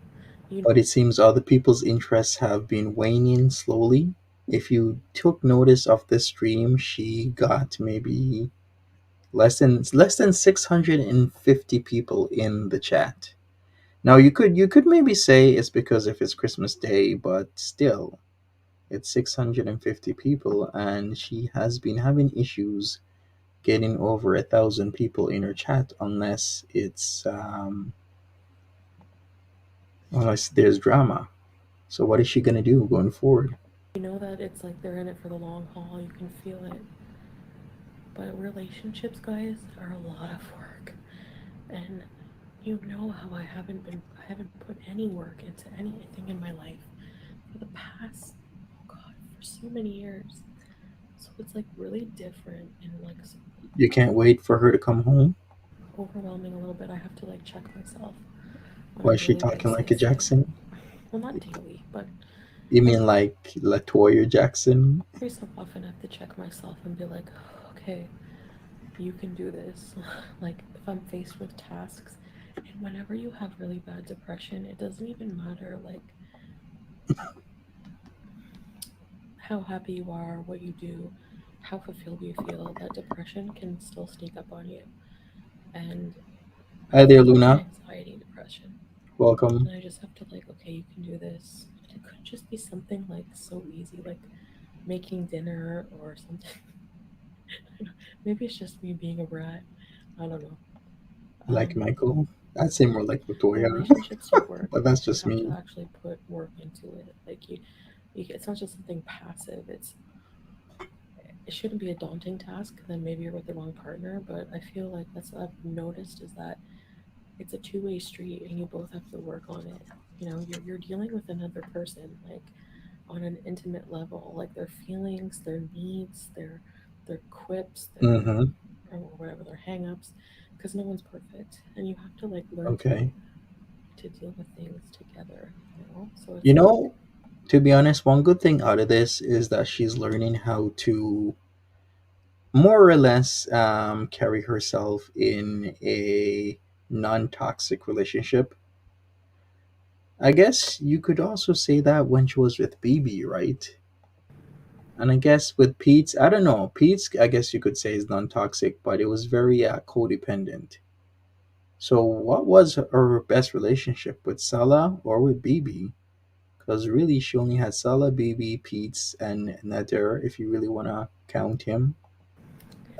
you but it seems other people's interests have been waning slowly. If you took notice of this stream, she got maybe less than 650 people in the chat. Now you could maybe say it's because of it's Christmas Day, but still, it's 650 people, and she has been having issues getting over 1,000 people in her chat unless there's drama. So what is she gonna do going forward? know that it's like they're in it for the long haul. You can feel it. But relationships, guys, are a lot of work, and you know how I haven't put any work into anything in my life for the past, oh god, for so many years. So it's like really different and like You can't wait for her to come home. overwhelming a little bit. I have to like check myself on Why a is she daily talking like a basis. Like, Jackson? well, not daily, but You like mean like Latoya Jackson? every so often I have to check myself and be like, okay, you can do this. Like, if I'm faced with tasks, and whenever you have really bad depression, it doesn't even matter like how happy you are, what you do, how fulfilled you feel, that depression can still sneak up on you. And Hi I there, have Luna. anxiety, depression, Welcome. and I just have to like, okay, you can do this. And it could just be something like so easy, like making dinner or something. Maybe it's just me being a brat. I don't know. Like Um, Michael. I'd say more like Latoya, Relationships are work. but that's You just have to me. actually put work into it. Like it's not just something passive. It shouldn't be a daunting task. Then maybe you're with the wrong partner. But I feel like that's what I've noticed is that it's a two-way street, and you both have to work on it. You're dealing with another person, like on an intimate level, like their feelings, their needs, their quips, their Mm-hmm. or whatever their hang-ups, because no one's perfect, and you have to like learn Okay. to deal with things together. So You it's like, know, to be honest, one good thing out of this is that she's learning how to more or less carry herself in a non-toxic relationship. I guess you could also say that when she was with BB, right? And I guess with Pete's, I don't know. Pete's, I guess you could say is non-toxic, but it was very codependent. So, what was her best relationship with Salah or with BB? Because really, she only had Salah, BB, Pete's, and Nader. If you really want to count him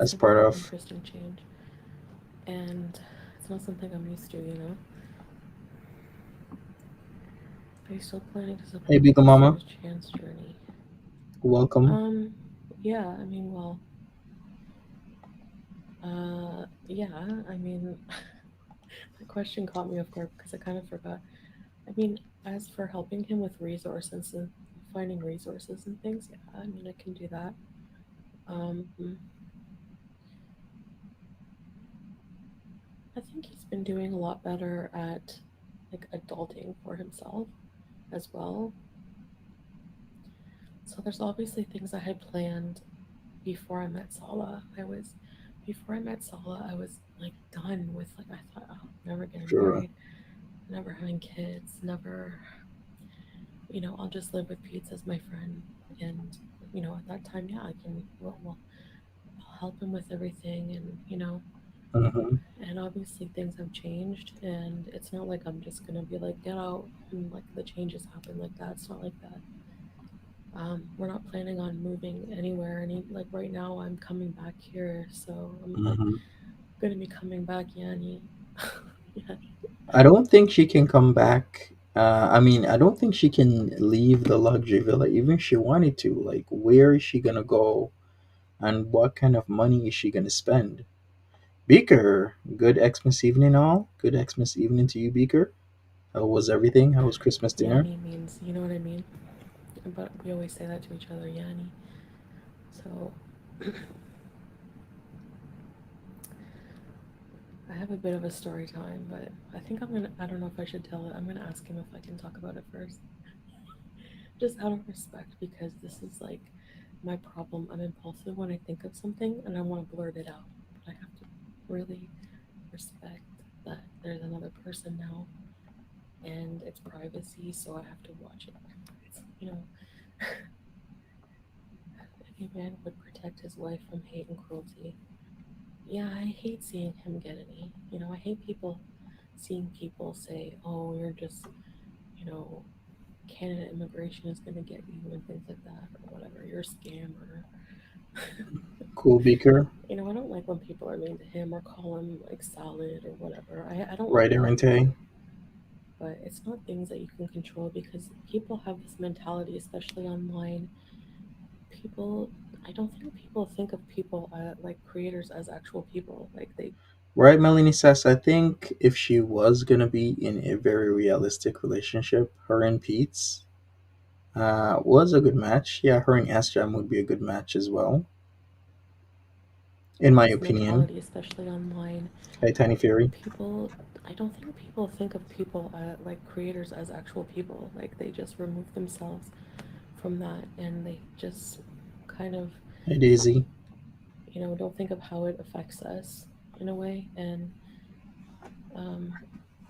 it's as a part very of. interesting change, and it's not something I'm used to. Are you still planning to Hey, support Big Crystal Mama, with Chan's journey? welcome. Um, yeah, I mean, well, yeah, I mean, that question caught me off guard because I kind of forgot. I mean, as for helping him with resources and finding resources and things, yeah, I mean, I can do that. Um, I think he's been doing a lot better at like adulting for himself as well. So there's obviously things I had planned before I met Sala. Before I met Sala, I was like done with like I thought, oh, never getting Sure. married, never having kids, never, I'll just live with Pete as my friend. And at that time, yeah, I can. Well, I'll help him with everything, Hmm. and obviously things have changed, and it's not like I'm just gonna be like get out and like the changes happen like that. It's not like that. We're not planning on moving anywhere. Like right now, I'm coming back here, so I'm Hmm. gonna be coming back, Yanni. Yeah, I don't think she can come back. I mean, I don't think she can leave the luxury villa, even if she wanted to. Like, where is she gonna go, and what kind of money is she gonna spend? Beaker, good Xmas evening, all. Good Xmas evening to you, Beaker. How was everything? How was Christmas dinner? Yanni means you know what I mean. But we always say that to each other, Yanni. So I have a bit of a story time, but I think I'm gonna. I don't know if I should tell it. I'm gonna ask him if I can talk about it first, just out of respect, because this is like my problem. I'm impulsive when I think of something and I want to blurt it out, but I have to really respect that there's another person now and it's privacy, so I have to watch it. It's any man would protect his wife from hate and cruelty. Yeah, I hate seeing him get any. I hate seeing people say, "Oh, you're just, you know, Canada immigration is going to get you," and things like that, or whatever. You're a scammer. Cool, Beaker. I don't like when people are mean to him or call him like salad or whatever. I don't like Right, that. Arente. But it's not things that you can control because people have this mentality, especially online. People, I don't think people think of people like creators as actual people. Like they Right, Melanie says, I think if she was gonna be in a very realistic relationship, her and Pete's was a good match. Yeah, her and Astram would be a good match as well, in have my this opinion. mentality, especially online. Hey, Tiny Fury. People, I don't think people think of people like creators as actual people. Like they just remove themselves from that and they just kind of, Hey, Daisy. don't think of how it affects us in a way. And um,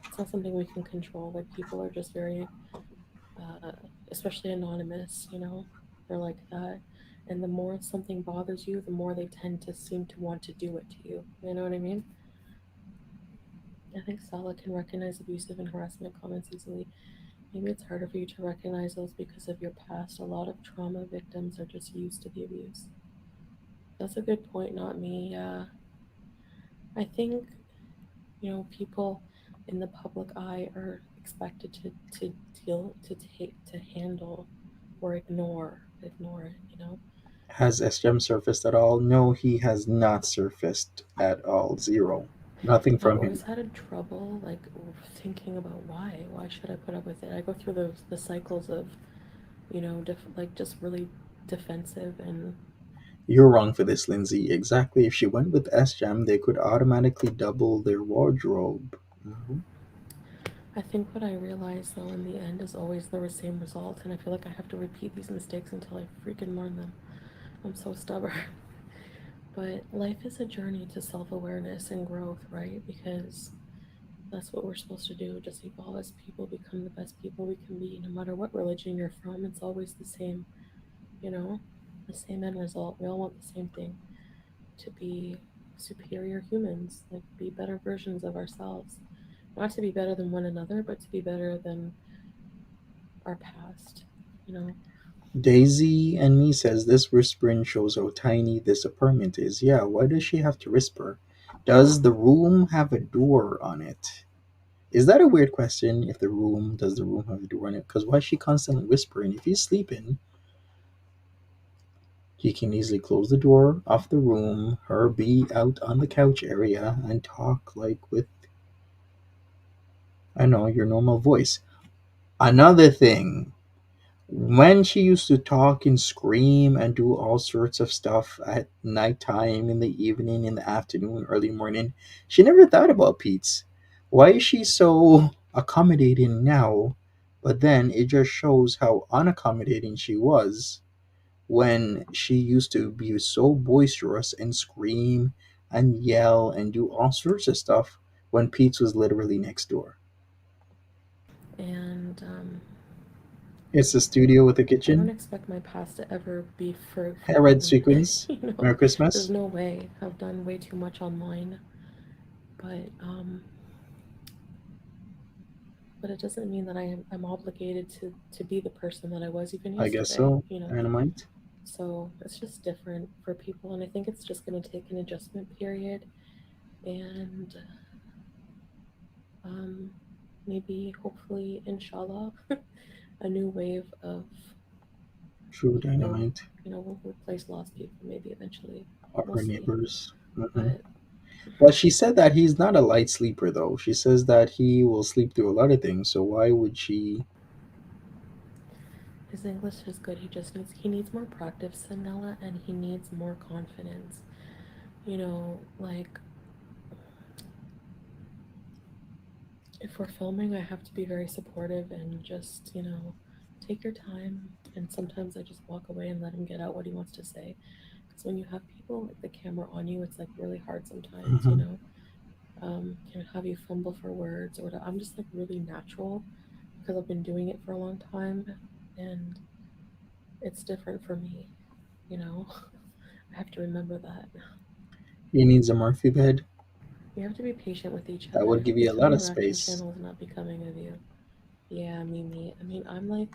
it's not something we can control. Like people are just very, uh, especially anonymous, they're like that. And the more something bothers you, the more they tend to seem to want to do it to you. You know what I mean? I think Sala can recognize abusive and harassment comments easily. Maybe it's harder for you to recognize those because of your past. A lot of trauma victims are just used to the abuse. That's a good point, not me. I think, people in the public eye are expected to deal to take to handle or ignore it. Has SGM surfaced at all? No, he has not surfaced at all. Zero. Nothing I've from always him. had a trouble like thinking about why should I put up with it. I go through the cycles of like just really defensive and You're wrong for this, Lindsay. Exactly. If she went with SGM, they could automatically double their wardrobe. Mhm. I think what I realize though in the end is always the same result, and I feel like I have to repeat these mistakes until I freaking learn them. I'm so stubborn. But life is a journey to self awareness and growth, right? Because that's what we're supposed to do, just evolve as people, become the best people we can be. No matter what religion you're from, it's always the same, you know, the same end result. We all want the same thing, to be superior humans, like be better versions of ourselves. Not to be better than one another, but to be better than our past, you know. Daisy and me says this whispering shows how tiny this apartment is. Yeah, why does she have to whisper? Does the room have a door on it? Is that a weird question? If the room does the room have a door on it? Because why is she constantly whispering? If he's sleeping, he can easily close the door of the room, her be out on the couch area, and talk like with I know your normal voice. Another thing, when she used to talk and scream and do all sorts of stuff at nighttime, in the evening, in the afternoon, early morning, she never thought about Pete's. Why is she so accommodating now? But then it just shows how unaccommodating she was when she used to be so boisterous and scream and yell and do all sorts of stuff when Pete's was literally next door. And It's a studio with a I don't kitchen, expect my past to ever be red forgotten. sequins. Merry There's Christmas. no way. I've done way too much online, but it doesn't mean that I'm obligated to be the person that I was even I guess yesterday. so. Dynamite. So it's just different for people, and I think it's just going to take an adjustment period, and um, maybe, hopefully, inshallah, a new wave of True people, dynamite. will replace lost people, maybe eventually. We'll Our see. neighbors. But But she said that he's not a light sleeper, though. She says that he will sleep through a lot of things. So why would she? his English is good. He needs more practice, Nella, and he needs more confidence. Like, if we're filming, I have to be very supportive and just, take your time. And sometimes I just walk away and let him get out what he wants to say. Because when you have people like the camera on you, it's like really hard sometimes, Mhm. can have you fumble for words or whatever. I'm just like really natural because I've been doing it for a long time, and it's different for me, you know. I have to remember that. He needs a Murphy bed. We have to be patient with each That would other. give The you a lot family of reaction space. channel is not becoming of you. Yeah, me. I mean, I'm like,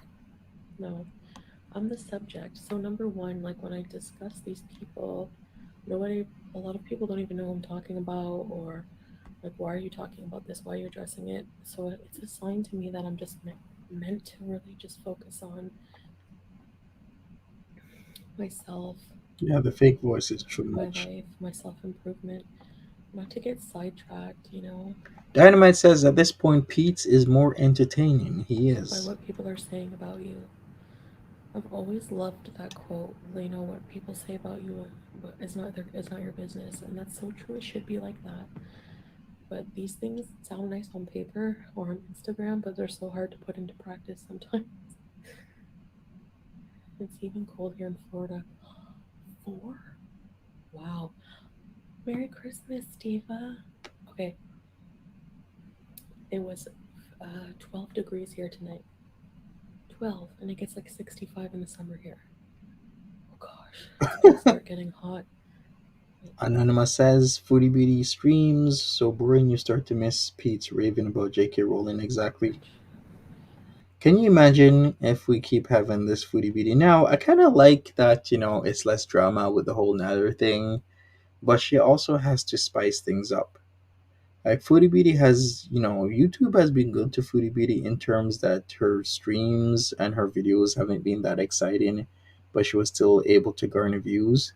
no, I'm the subject. So number one, like when I discuss these people, a lot of people don't even know who I'm talking about, or like, why are you talking about this? Why are you addressing it? So it's a sign to me that I'm just meant to really just focus on myself, Yeah, the fake voice is too my much. life, my self improvement, not to get sidetracked, Dynamite says at this point, Pete's is more entertaining. He by is. what people are saying about you. I've always loved that quote. What people say about you is not your business, and that's so true. It should be like that. But these things sound nice on paper or on Instagram, but they're so hard to put into practice sometimes. It's even cold here in Florida. 4? Wow. Merry Christmas, Diva. Okay, it was 12 degrees here tonight. 12, and it gets like 65 in the summer here. Oh gosh, it's gonna start getting hot. Anonymous says Foodie Beauty streams so boring you start to miss Pete's raving about J.K. Rowling. Exactly. Can you imagine if we keep having this Foodie Beauty? Now, I kind of like that, it's less drama with the whole Nather thing. but she also has to spice things up. Like Foodie Beauty has, YouTube has been good to Foodie Beauty in terms that her streams and her videos haven't been that exciting, but she was still able to garner views.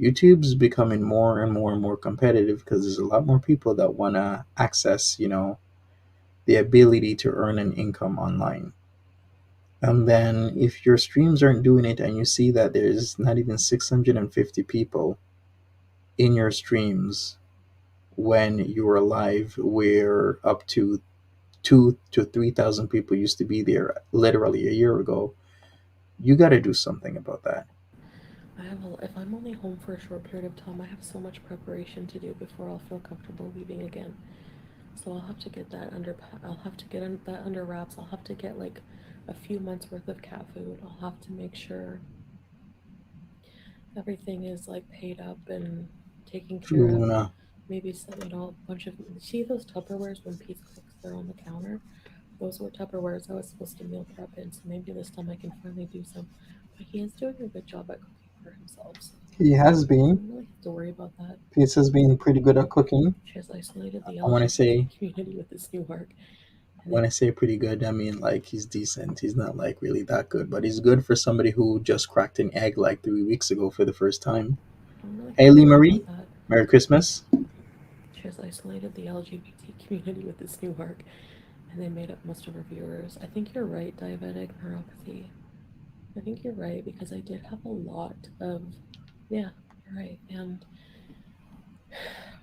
YouTube's becoming more and more and more competitive because there's a lot more people that want to access, the ability to earn an income online. And then if your streams aren't doing it and you see that there's not even 650 people in your streams when you're live, where up to 2 to 3,000 people used to be there literally a year ago, you got to do something about that. if I'm only home for a short period of time, I have so much preparation to do before I'll feel comfortable leaving again. So I'll have to get that I'll have to get that under wraps. I'll have to get like a few months worth of cat food. I'll have to make sure everything is like paid up and taken care of. True. Maybe some, a bunch of, see those Tupperwares when Pete cooks, they're on the counter. Those were Tupperwares I was supposed to meal prep in, so maybe this time I can finally do some. But he is doing a good job at cooking for himself, so He has I been. don't really have to worry about that. Pizza's been pretty good at cooking. She has isolated the I want to say, LGBT community with this new arc, and when they I say pretty good, I mean like he's decent. He's not like really that good, but he's good for somebody who just cracked an egg like 3 weeks ago for the first time. don't really have Hey, to Lee worry Marie, about that. Merry Christmas. She has isolated the LGBT community with this new arc, and they made up most of her viewers. I think you're right, diabetic neuropathy. I think you're right because I did have a lot of, yeah, you're right. And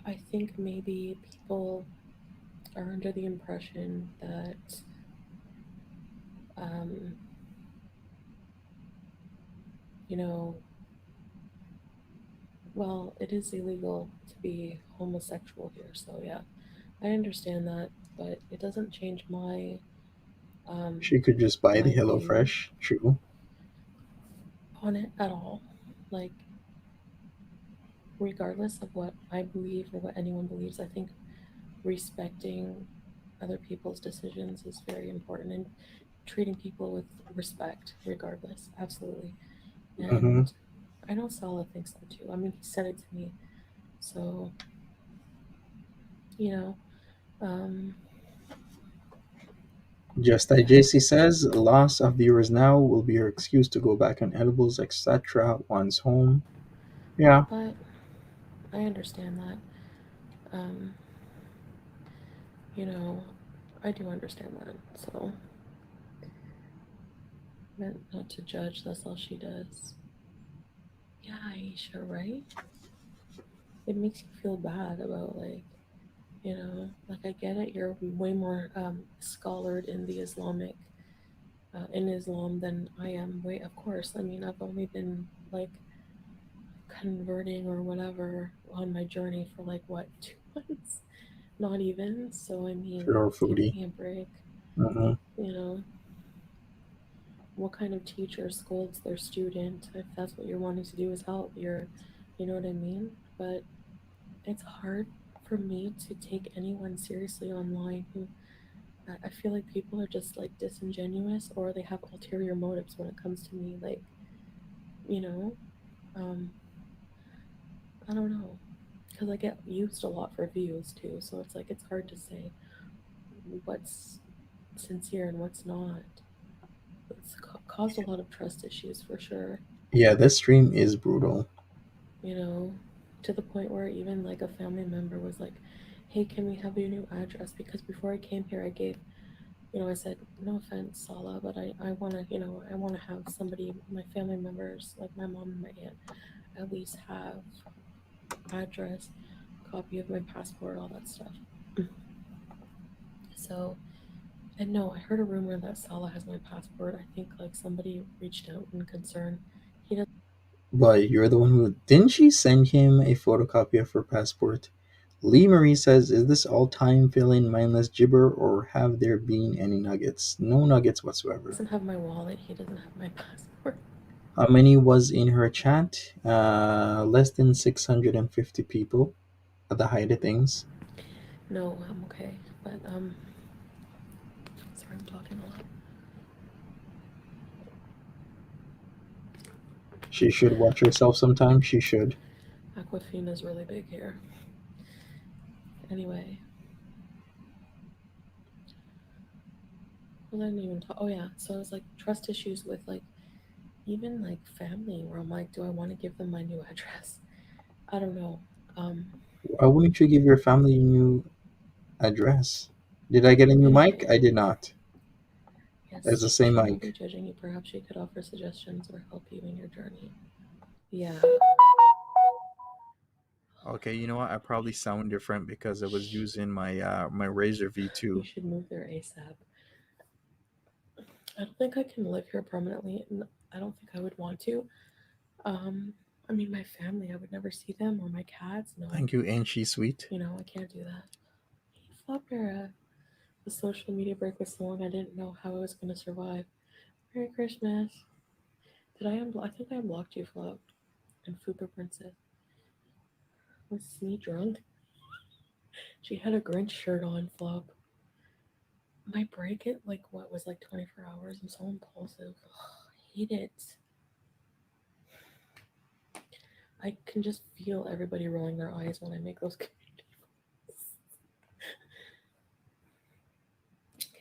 I think maybe people are under the impression that, um, you know, well, it is illegal to be homosexual here. So, yeah, I understand that, but it doesn't change um, She could just buy the my view HelloFresh. True. on it at all. Like, regardless of what I believe or what anyone believes, I think respecting other people's decisions is very important and treating people with respect regardless, absolutely. Hmm. And I know Salah thinks that too. I mean, he said it to me. So, you know, um, Just like yeah, JC says, loss of viewers now will be your excuse to go back on edibles, etc. once home. Yeah, but I understand that. Um, you know, I do understand that. So, meant not to judge, that's all she does. Yeah, Aisha, right? It makes you feel bad about like I get it, you're way more scholared in the Islamic in Islam than I am. Way, of course. I mean, I've only been like converting or whatever on my journey for like what 2 months, not even. So I mean, for give foodie. me a break. Hmm. You know, what kind of teacher scolds their student if that's what you're wanting to do is help? You know what I mean? But it's hard for me to take anyone seriously online who I feel like people are just like disingenuous or they have ulterior motives when it comes to me. Like, you know, um, I don't know. Because I get used a lot for views too. So it's like it's hard to say what's sincere and what's not. It's caused a lot of trust issues for sure. Yeah, this stream is brutal. You know, to the point where even like a family member was like, hey, can we have your new address? Because before I came here, I gave I said, no offense, Sala, but I want to, I want to have somebody, my family members, like my mom and my aunt, at least have address, copy of my passport, all that stuff. So, and no, I heard a rumor that Sala has my passport. I think like somebody reached out in concern. He doesn't But you're the one who didn't she send him a photocopy of her passport? Lee Marie says, "Is this all time filling mindless gibber, or have there been any nuggets? No nuggets whatsoever." have my wallet. He doesn't have my passport. How many was in her chat? Less than 650 people at the height of things. No, I'm okay. But sorry, I'm talking a lot. She should watch herself sometime. She should. Aquafina is really big here. Anyway, well, I didn't even talk. Oh yeah, so it's like trust issues with like even like family, where I'm like, do I want to give them my new address? I don't know. Um, Why wouldn't you give your family a new address? Did I get a new mic? anyway, I did not. yes, It's the same she won't be mic. judging you. Perhaps she could offer suggestions or help you in your journey. Yeah, Okay, you know what? I probably sound different because I was shh, using my Razer you V2. should move there ASAP. I don't think I can live here permanently, and I don't think I would want to. Um, I mean, my family, I would never see them or my cats. No, Thank you, ain't she sweet? I can't do that. Hey, Flopper, the social media break was so long, I didn't know how I was going to survive. Merry Christmas. Did I unblock? I think I unblocked you, Flop, and Fupa Princess. Was Smee drunk? She had a Grinch shirt on, Flop. My break at like what was like 24 hours. I'm so impulsive. I hate it. I can just feel everybody rolling their eyes when I make those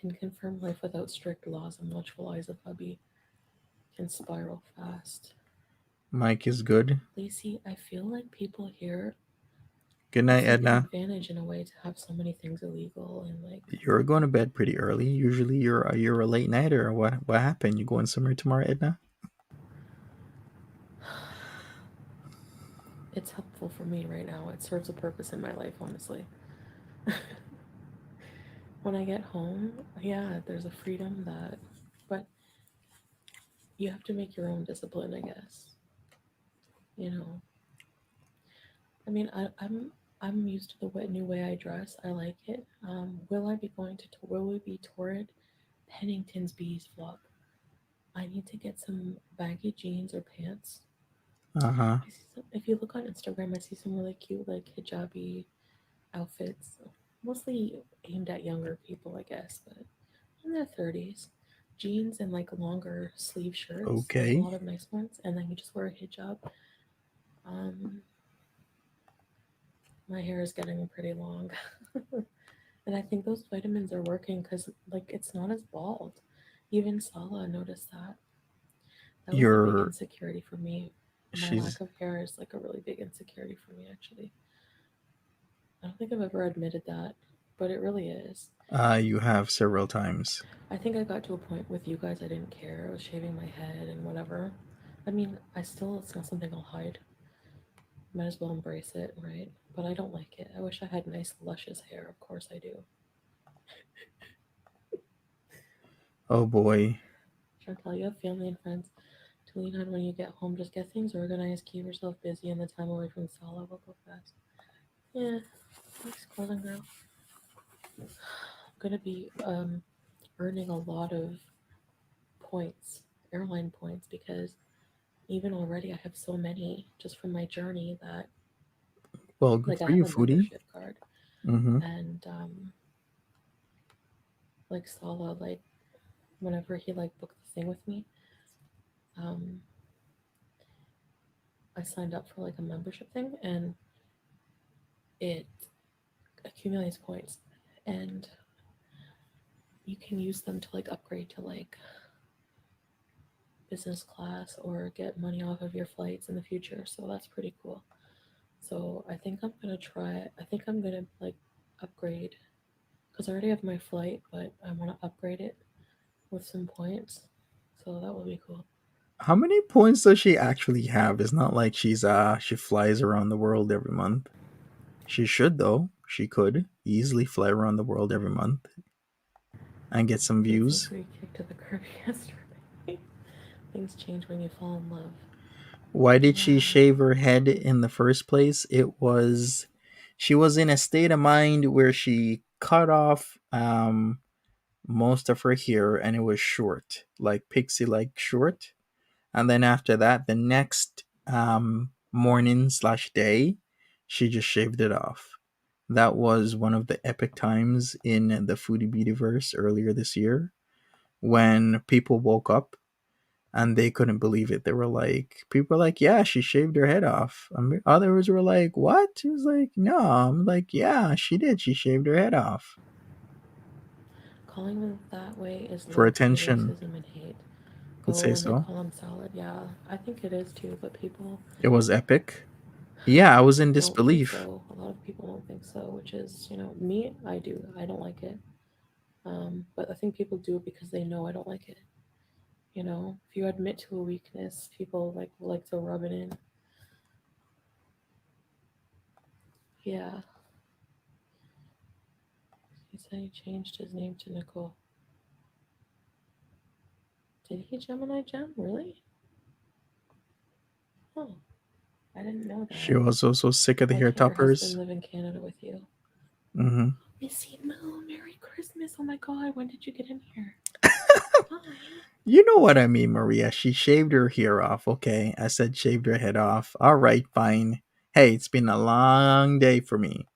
can confirm life without strict laws and watchful eyes of hubby can spiral fast. Mike is good. Lacey, I feel like people here, Good night, it's like an Edna. advantage in a way to have so many things illegal and like You're going to bed pretty early. Usually, you're a late nighter. What happened? You going somewhere tomorrow, Edna? it's helpful for me right now. It serves a purpose in my life, honestly. When I get home, yeah, there's a freedom that, but you have to make your own discipline, I guess. You know, I mean, I'm used to the new way I dress. I like it. Will I be going to? Will we be torrid? Pennington's bees flop. I need to get some baggy jeans or pants. Uh huh. I see some, if you look on Instagram, I see some really cute like hijabi outfits, mostly aimed at younger people, I guess, but in their 30s. Jeans and like longer sleeve shirts. There's a Okay. lot of nice ones, and then you just wear a hijab. Um, my hair is getting pretty long, and I think those vitamins are working because like it's not as bald. Even Sala noticed that. That was a big You're insecurity for me. My she's lack of hair is like a really big insecurity for me, actually. I don't think I've ever admitted that, but it really is. you have several times. I think I got to a point with you guys I didn't care. I was shaving my head and whatever. I mean, it's not something I'll hide. Might as well embrace it, right? But I don't like it. I wish I had nice, luscious hair. Of course I do. Oh boy. Chantal, you have family and friends to lean on when you get home. Just get things organized, keep yourself busy, and the time away from Sala will go fast. Yeah, thanks, Golden Girl. I'm gonna be earning a lot of points, airline points, because even already I have so many just from my journey that Well, good like I for have you, a foodie. membership card Mm-hmm. and like Sala like whenever he like booked the thing with me, um, I signed up for like a membership thing and it accumulates points and you can use them to like upgrade to like business class or get money off of your flights in the future. So that's pretty cool. So I think I'm gonna try. I think I'm gonna like upgrade because I already have my flight, but I want to upgrade it with some points. So that will be cool. How many points does she actually have? It's not like she flies around the world every month. She should though. She could easily fly around the world every month and get some It's a views. free kick to the curb yesterday. Things change when you fall in love. Why did she Yeah. shave her head in the first place? She was in a state of mind where she cut off most of her hair and it was short, like pixie like short. And then after that, the next morning slash day, she just shaved it off. That was one of the epic times in the Foodie Beauty verse earlier this year when people woke up and they couldn't believe it. They were like, people were like, "Yeah, she shaved her head off." Others were like, "What?" She was like, "No." I'm like, "Yeah, she did. She shaved her head off Calling them that way is for low key attention." racism and hate. Would Go say when they so. call them salad. Yeah, I think it is too, but people It was epic. Yeah, I was in don't think disbelief. so. A lot of people don't think so, which is, me, I do. I don't like it. But I think people do it because they know I don't like it. If you admit to a weakness, people like to rub it in. Yeah, he said he changed his name to Nicole. Did he Gemini Gem? Really? Oh, I didn't know She that. was also sick of the Why hair can't your husband toppers. live in Canada with you? Hmm. Missy Moo, Merry Christmas. Oh my god, when did you get in here? Hi. You know what I mean, Maria. She shaved her hair off. Okay. I said shaved her head off. All right, fine. Hey, it's been a long day for me.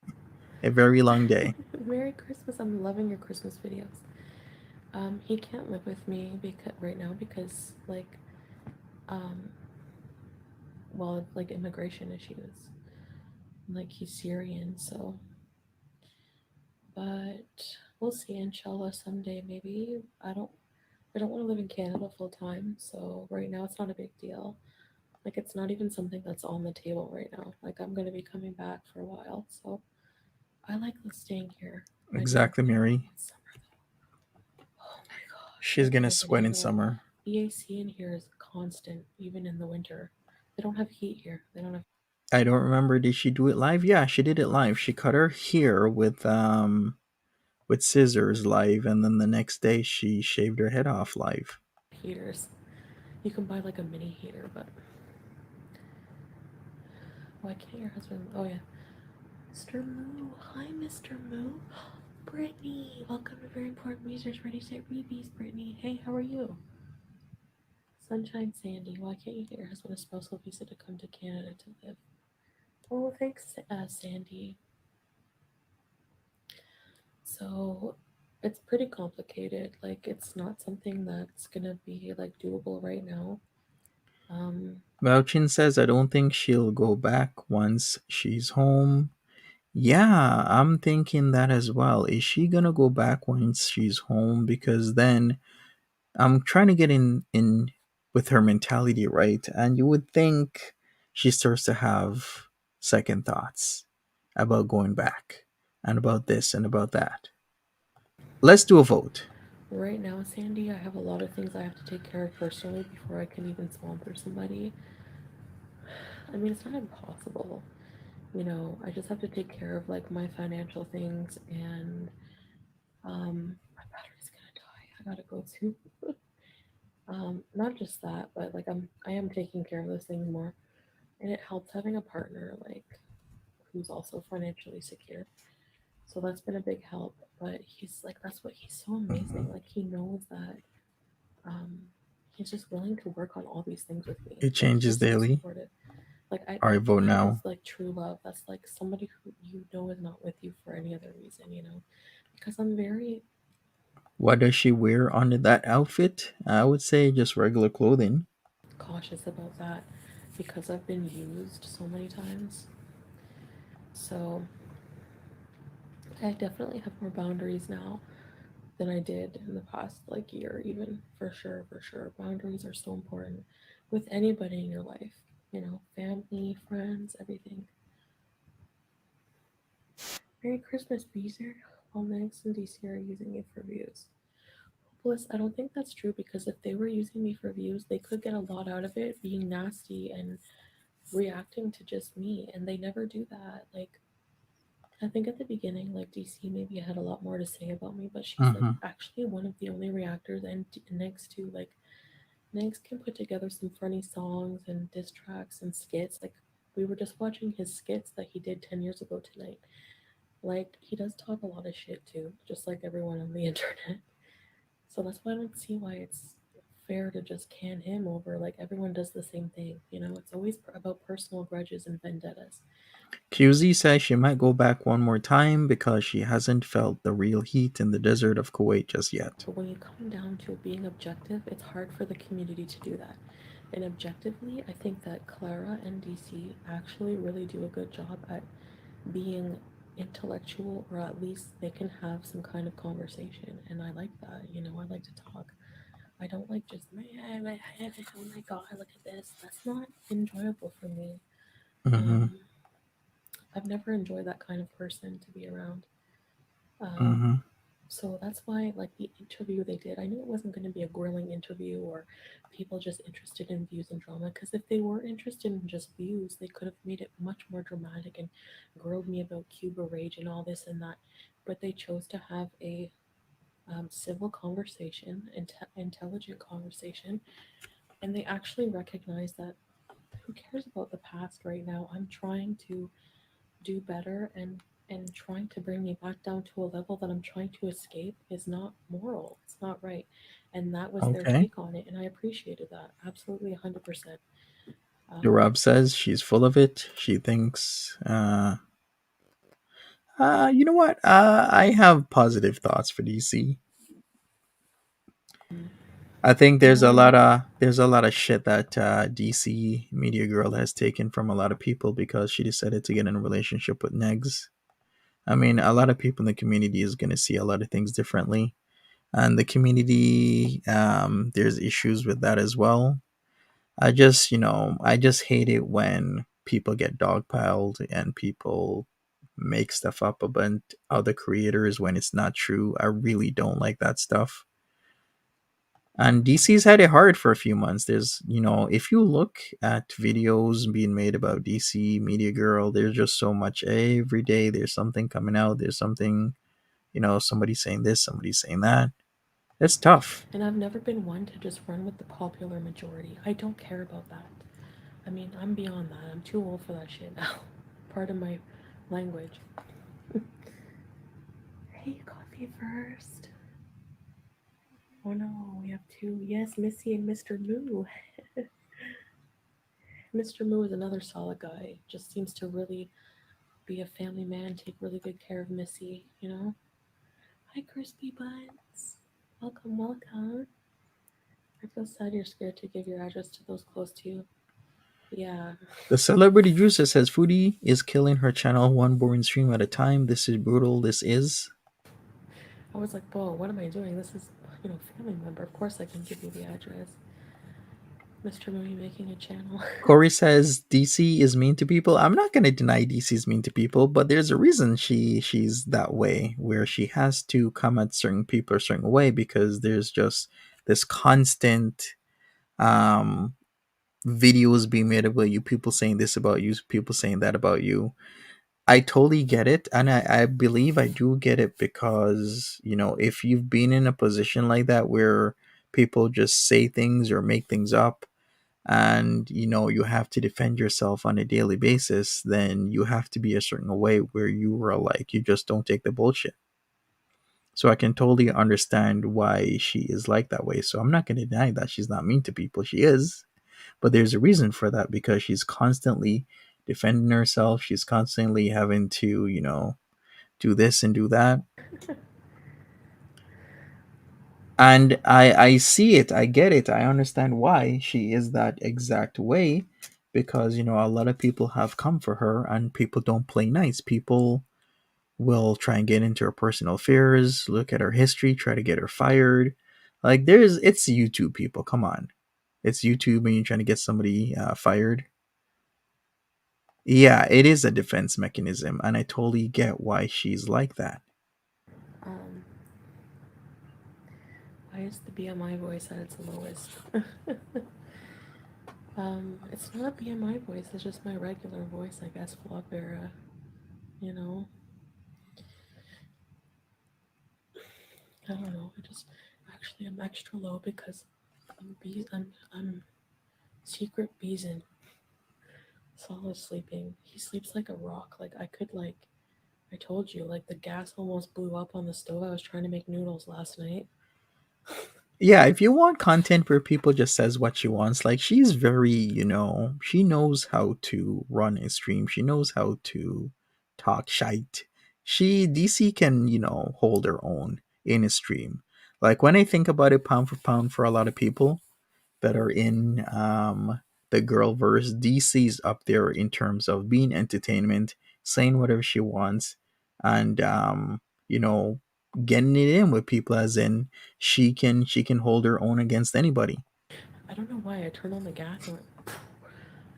A very long day. Merry Christmas. I'm loving your Christmas videos. He can't live with me because right now because um immigration issues. Like he's Syrian, so but we'll see, inshallah someday maybe. I don't want to live in Canada full time, so right now it's not a big deal. Like it's not even something that's on the table right now. Like I'm gonna be coming back for a while, so I like staying here. I do. Exactly, I don't know Mary. about summer though. Oh my gosh, She's I've gonna never been sweat in able. summer. The AC in here is constant, even in the winter. They don't have heat here. They don't have. I don't remember. Did she do it live? Yeah, she did it live. She cut her hair with scissors live, and then the next day she shaved her head off live. Heaters. You can buy like a mini heater, but why can't your husband? Oh yeah, Mr. Moo. Hi, Mr. Moo. Brittany, welcome to Very Important Research Ready Set Rebees. Brittany, hey, how are you? Sunshine Sandy, why can't you get your husband a spousal visa to come to Canada to live? Oh, thanks, Sandy. So it's pretty complicated. Like, it's not something that's gonna be like doable right now. Um, Mouchin says, I don't think she'll go back once she's home. Yeah, I'm thinking that as well. Is she gonna go back once she's home? Because then I'm trying to get in with her mentality, right? And you would think she starts to have second thoughts about going back and about this and about that. Let's do a vote. right now, Sandy, I have a lot of things I have to take care of personally before I can even sponsor somebody. I mean, it's not impossible. I just have to take care of like my financial things and my battery's gonna die. I gotta go too. Not just that, but like I am taking care of those things more. And it helps having a partner who's also financially secure. So that's been a big help. But he's so amazing. Like he knows that um he's just willing to work on all these things with me. It Like changes he's so daily. supportive. Like All right, vote that is now. like true love. That's like somebody who is not with you for any other reason. Because I'm very What does she wear under that outfit? I would say just regular clothing. cautious about that because I've been used so many times. So I definitely have more boundaries now than I did in the past like year, even for sure, for sure. Boundaries are so important with anybody in your life, family, friends, everything. Merry Christmas, Beezer. All Megs in DC are using it for views. Hopeless, I don't think that's true because if they were using me for views, they could get a lot out of it being nasty and reacting to just me, and they never do that. Like, I think at the beginning, like DC maybe had a lot more to say about me, but she's like Hmm. actually one of the only reactors, and next to like Next can put together some funny songs and diss tracks and skits. Like we were just watching his skits that he did 10 years ago tonight. Like he does talk a lot of shit too, just like everyone on the internet. So that's why I don't see why it's fair to just can him over. Like everyone does the same thing. It's always about personal grudges and vendettas. QZ says she might go back one more time because she hasn't felt the real heat in the desert of Kuwait just yet. But when you come down to being objective, it's hard for the community to do that. And objectively, I think that Clara and DC actually really do a good job at being intellectual, or at least they can have some kind of conversation. And I like that. I like to talk. I don't like just, oh my god, look at this. That's not enjoyable for me. Mm-hmm. Um, I've never enjoyed that kind of person to be around. Um, Mm-hmm. so that's why, like the interview they did, I knew it wasn't going to be a grilling interview or people just interested in views and drama. Because if they were interested in just views, they could have made it much more dramatic and grilled me about Cuba rage and all this and that. But they chose to have a civil conversation, intelligent conversation, and they actually recognize that who cares about the past right now? I'm trying to do better, and trying to bring me back down to a level that I'm trying to escape is not moral. It's not right. And that was their Okay. take on it, and I appreciated that absolutely 100%. Um, Rob says she's full of it. She thinks, you know what? I have positive thoughts for DC. I think um, there's a lot of shit that DC Media Girl has taken from a lot of people because she decided to get in a relationship with Negs. I mean, a lot of people in the community is going to see a lot of things differently, and the community, there's issues with that as well. I just hate it when people get dogpiled and people make stuff up about other creators when it's not true. I really don't like that stuff. And DC's had it hard for a few months. If you look at videos being made about DC Media Girl, there's just so much every day. There's something coming out. There's something, somebody saying this, somebody saying that. It's tough. and I've never been one to just run with the popular majority. I don't care about that. I mean, I'm beyond that. I'm too old for that shit now. Pardon my language. Hey, coffee first. Oh no, we have two. Yes, Missy and Mr. Moo. Mr. Moo is another solid guy. Just seems to really be a family man, take really good care of Missy. Hi, crispy buns. Welcome, welcome. I feel sad you're scared to give your address to those close to you. Yeah. The celebrity juicer says Foodie is killing her channel one boring stream at a time. This is brutal. This is. I was like, whoa, what am I doing? This is, family member. Of course I can give you the address. Mr. Mooney making a channel. Corey says DC is mean to people. I'm not gonna deny DC is mean to people, but there's a reason she's that way, where she has to come at certain people a certain way because there's just this constant um videos being made about you, people saying this about you, people saying that about you. I totally get it, and I believe I do get it because if you've been in a position like that where people just say things or make things up and you have to defend yourself on a daily basis, then you have to be a certain way where you are like you just don't take the bullshit. So I can totally understand why she is like that way. So I'm not going to deny that she's not mean to people. She is, but there's a reason for that because she's constantly defending herself. She's constantly having to do this and do that. And I see it, I get it, I understand why she is that exact way, because a lot of people have come for her and people don't play nice. People will try and get into her personal affairs, look at her history, try to get her fired. Like it's YouTube, people, come on. It's YouTube and you're trying to get somebody fired. Yeah, it is a defense mechanism and I totally get why she's like that. Um, why is the BMI voice at its lowest? It's not a BMI voice, it's just my regular voice, I guess, Flopera. You know? I don't know. I'm extra low because I'm secret beezing. Saul is sleeping. He sleeps like a rock. Like I told you, like the gas almost blew up on the stove. I was trying to make noodles last night. Yeah, if you want content where people just says what she wants, like she's very, she knows how to run a stream. She knows how to talk shite. DC can, hold her own in a stream. Like when I think about it pound for pound for a lot of people that are in the girl verse, DC's up there in terms of being entertainment, saying whatever she wants, and you know, getting it in with people as in she can hold her own against anybody. I don't know why I turned on the gas and went, and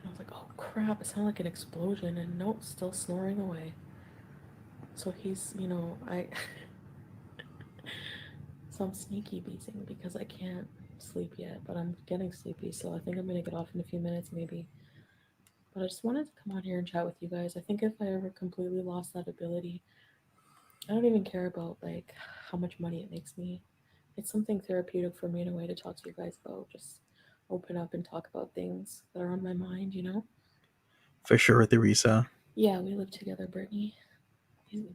I was like, oh crap, it sounded like an explosion, and nope, still snoring away. So he's, so I'm sneaky beating because I can't sleep yet, but I'm getting sleepy, so I think I'm gonna get off in a few minutes maybe. But I just wanted to come on here and chat with you guys. I think if I ever completely lost that ability, I don't even care about like how much money it makes me. It's something therapeutic for me in a way to talk to you guys about. Just open up and talk about things that are on my mind. For sure, Theresa. Yeah, we live together, Brittany.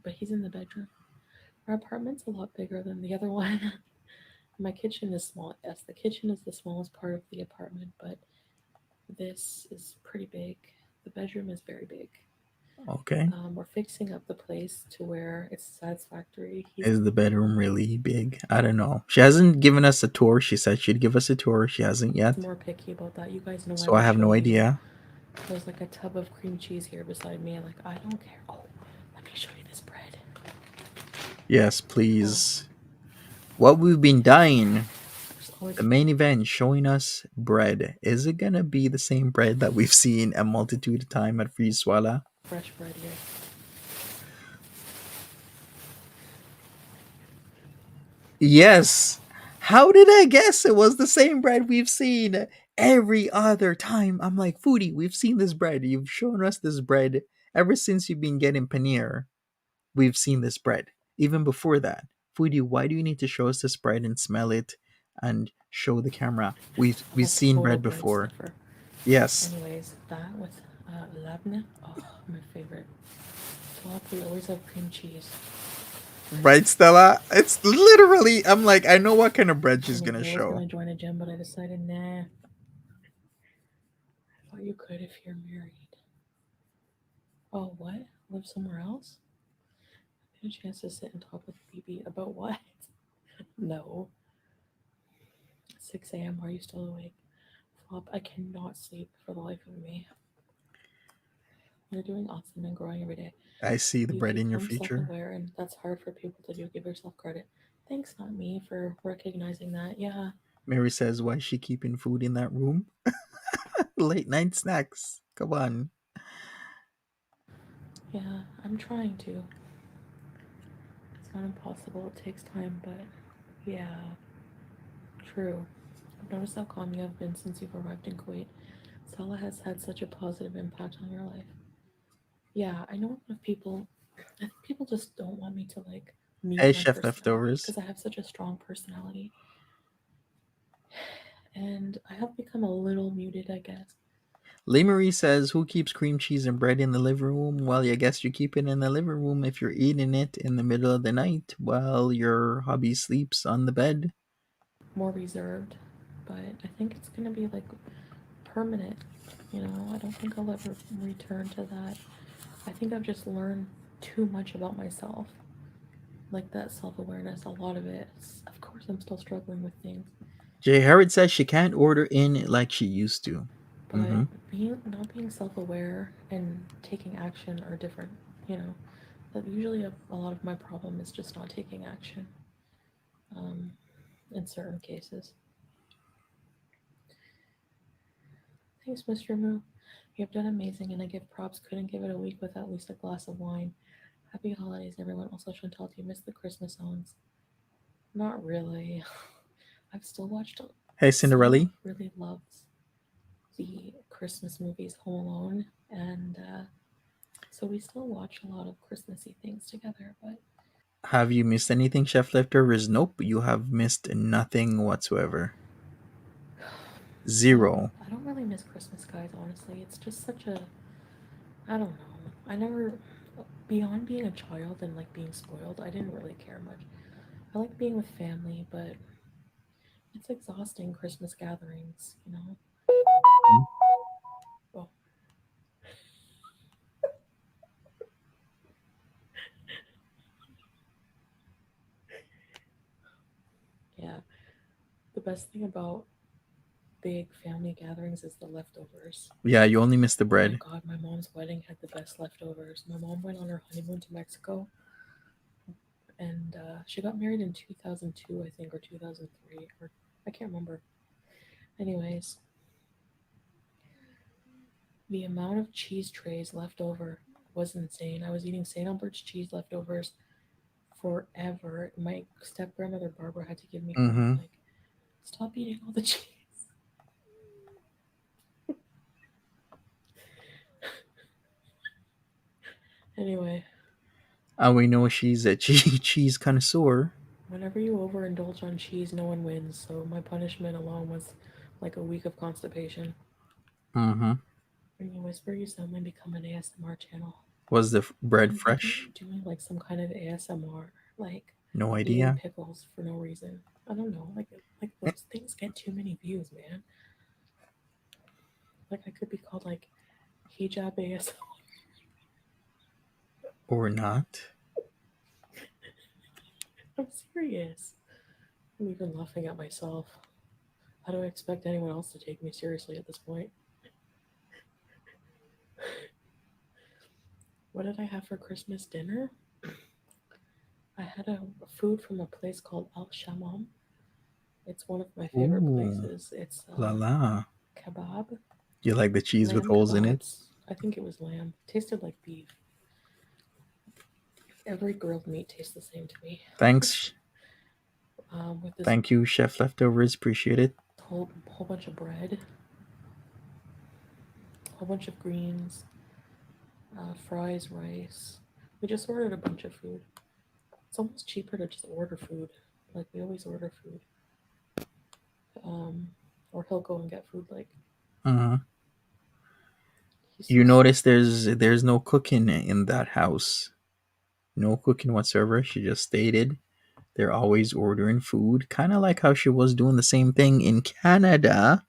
But he's in the bedroom. Our apartment's a lot bigger than the other one. My kitchen is small. Yes, the kitchen is the smallest part of the apartment, but this is pretty big. The bedroom is very big. Okay. We're fixing up the place to where it's satisfactory. Is the bedroom really big? I don't know. She hasn't given us a tour. She said she'd give us a tour. She hasn't He's yet. more picky about that. You guys know I So I would have show no you. idea. There's like a tub of cream cheese here beside me. Like, I don't care. Oh, let me show you this bread. Yes, Oh, please. What we've been dying. there's always The main event showing us bread. Is it gonna be the same bread that we've seen a multitude of time at Freeze-Walla? fresh bread here. Yes. How did I guess it was the same bread we've seen every other time? I'm like, Foodie, we've seen this bread. You've shown us this bread ever since you've been getting paneer. We've seen this bread. Even before that. Foodie, why do you need to show us this bread and smell it and show the camera? We've I'm a seen total bread bread before. sniffer. Yes. Anyways, that with labneh. Oh, my favorite. Top, we always have cream cheese. Right, Stella? It's literally, I'm like, I know what kind of bread I she's mean, gonna I was show. gonna join a gym, but I decided, nah. I thought you could if you're married. Oh, what? Live somewhere else? Get a chance to sit and talk with BB about what? No. 6 a.m. Are you still awake? Flop, I cannot sleep for the life of me. You're doing awesome and growing every day. I see the You've bread in your become self future. aware, and that's hard for people to do. Give yourself credit. Thanks, not me, for recognizing that. Yeah, Mary says, why is she keeping food in that room? Late night snacks. Come on. yeah, I'm trying to. It's not impossible, it takes time, but yeah, true. I've noticed how calm you have been since you've arrived in Kuwait. Salah has had such a positive impact on your life. Yeah, I know a lot of people, I think people just don't want me to like mute Hey, my Chef personality Leftovers. because I have such a strong personality. And I have become a little muted, I guess. Lee Marie says, who keeps cream cheese and bread in the living room? Well, I guess you keep it in the living room if you're eating it in the middle of the night while your hubby sleeps on the bed. More reserved, but I think it's gonna be like permanent. I don't think I'll ever return to that. I think I've just learned too much about myself, like that self awareness. A lot of it. Of course, I'm still struggling with things, Jay Harrod says she can't order in like she used to. but Mm-hmm. being not being self aware and taking action are different. You know, that usually a lot of my problem is just not taking action. Um, in certain cases. Thanks, Mr. Moo. You have done amazing, and I give props. Couldn't give it a week without at least a glass of wine. Happy holidays, everyone. Also, Chantal, do you miss the Christmas songs? Not really. I've still watched. Hey, Salah Cinderella. really loves the Christmas movies, Home Alone, and so we still watch a lot of Christmassy things together. But Have you missed anything, Chef Leftovers? Nope, you have missed nothing whatsoever. Zero. I don't really miss Christmas, guys. Honestly, it's just such a I don't know. I never beyond being a child and like being spoiled. I didn't really care much. I like being with family, but It's exhausting Christmas gatherings, you know. Mhm. Oh, yeah. The best thing about big family gatherings is the leftovers. Yeah, you only miss the Oh my bread. god, my mom's wedding had the best leftovers. My mom went on her honeymoon to Mexico, and she got married in 2002, I think, or 2003, or I can't remember. Anyways, the amount of cheese trays left over was insane. I was eating St. Albert's cheese leftovers forever. My step grandmother Barbara had to give me crap Mm-hmm. like, stop eating all the cheese. Anyway, And we know she's a cheese connoisseur. whenever you overindulge on cheese, no one wins. So my punishment alone was like a week of constipation. Mm-hmm. Anyways, very soon become an ASMR channel. Was the bread I'm thinking fresh? of doing like some kind of ASMR, like No eating idea. pickles for no reason. I don't know, like those things get too many views, man. Like I could be called like hijab ASMR. Or not. I'm serious. I'm even laughing at myself. How do I expect anyone else to take me seriously at this point? What did I have for Christmas dinner? I had a food from a place called Al Shamam. It's one of my favorite Ooh, places. It's la la. kebab, You like the cheese with lamb holes in it? kebabs. I think it was lamb. Tasted like beef. Every grilled meat tastes the same to me. Thanks. With this Thank you, Chef Leftovers. Appreciate it. whole bunch of bread, a whole bunch of greens, fries, rice. We just ordered a bunch of food. It's almost cheaper to just order food. Like we always order food. Um, or he'll go and get food. Like Uh-huh. he's You so notice there's no cooking in that house. No cooking whatsoever. She just stated they're always ordering food, kind of like how she was doing the same thing in Canada.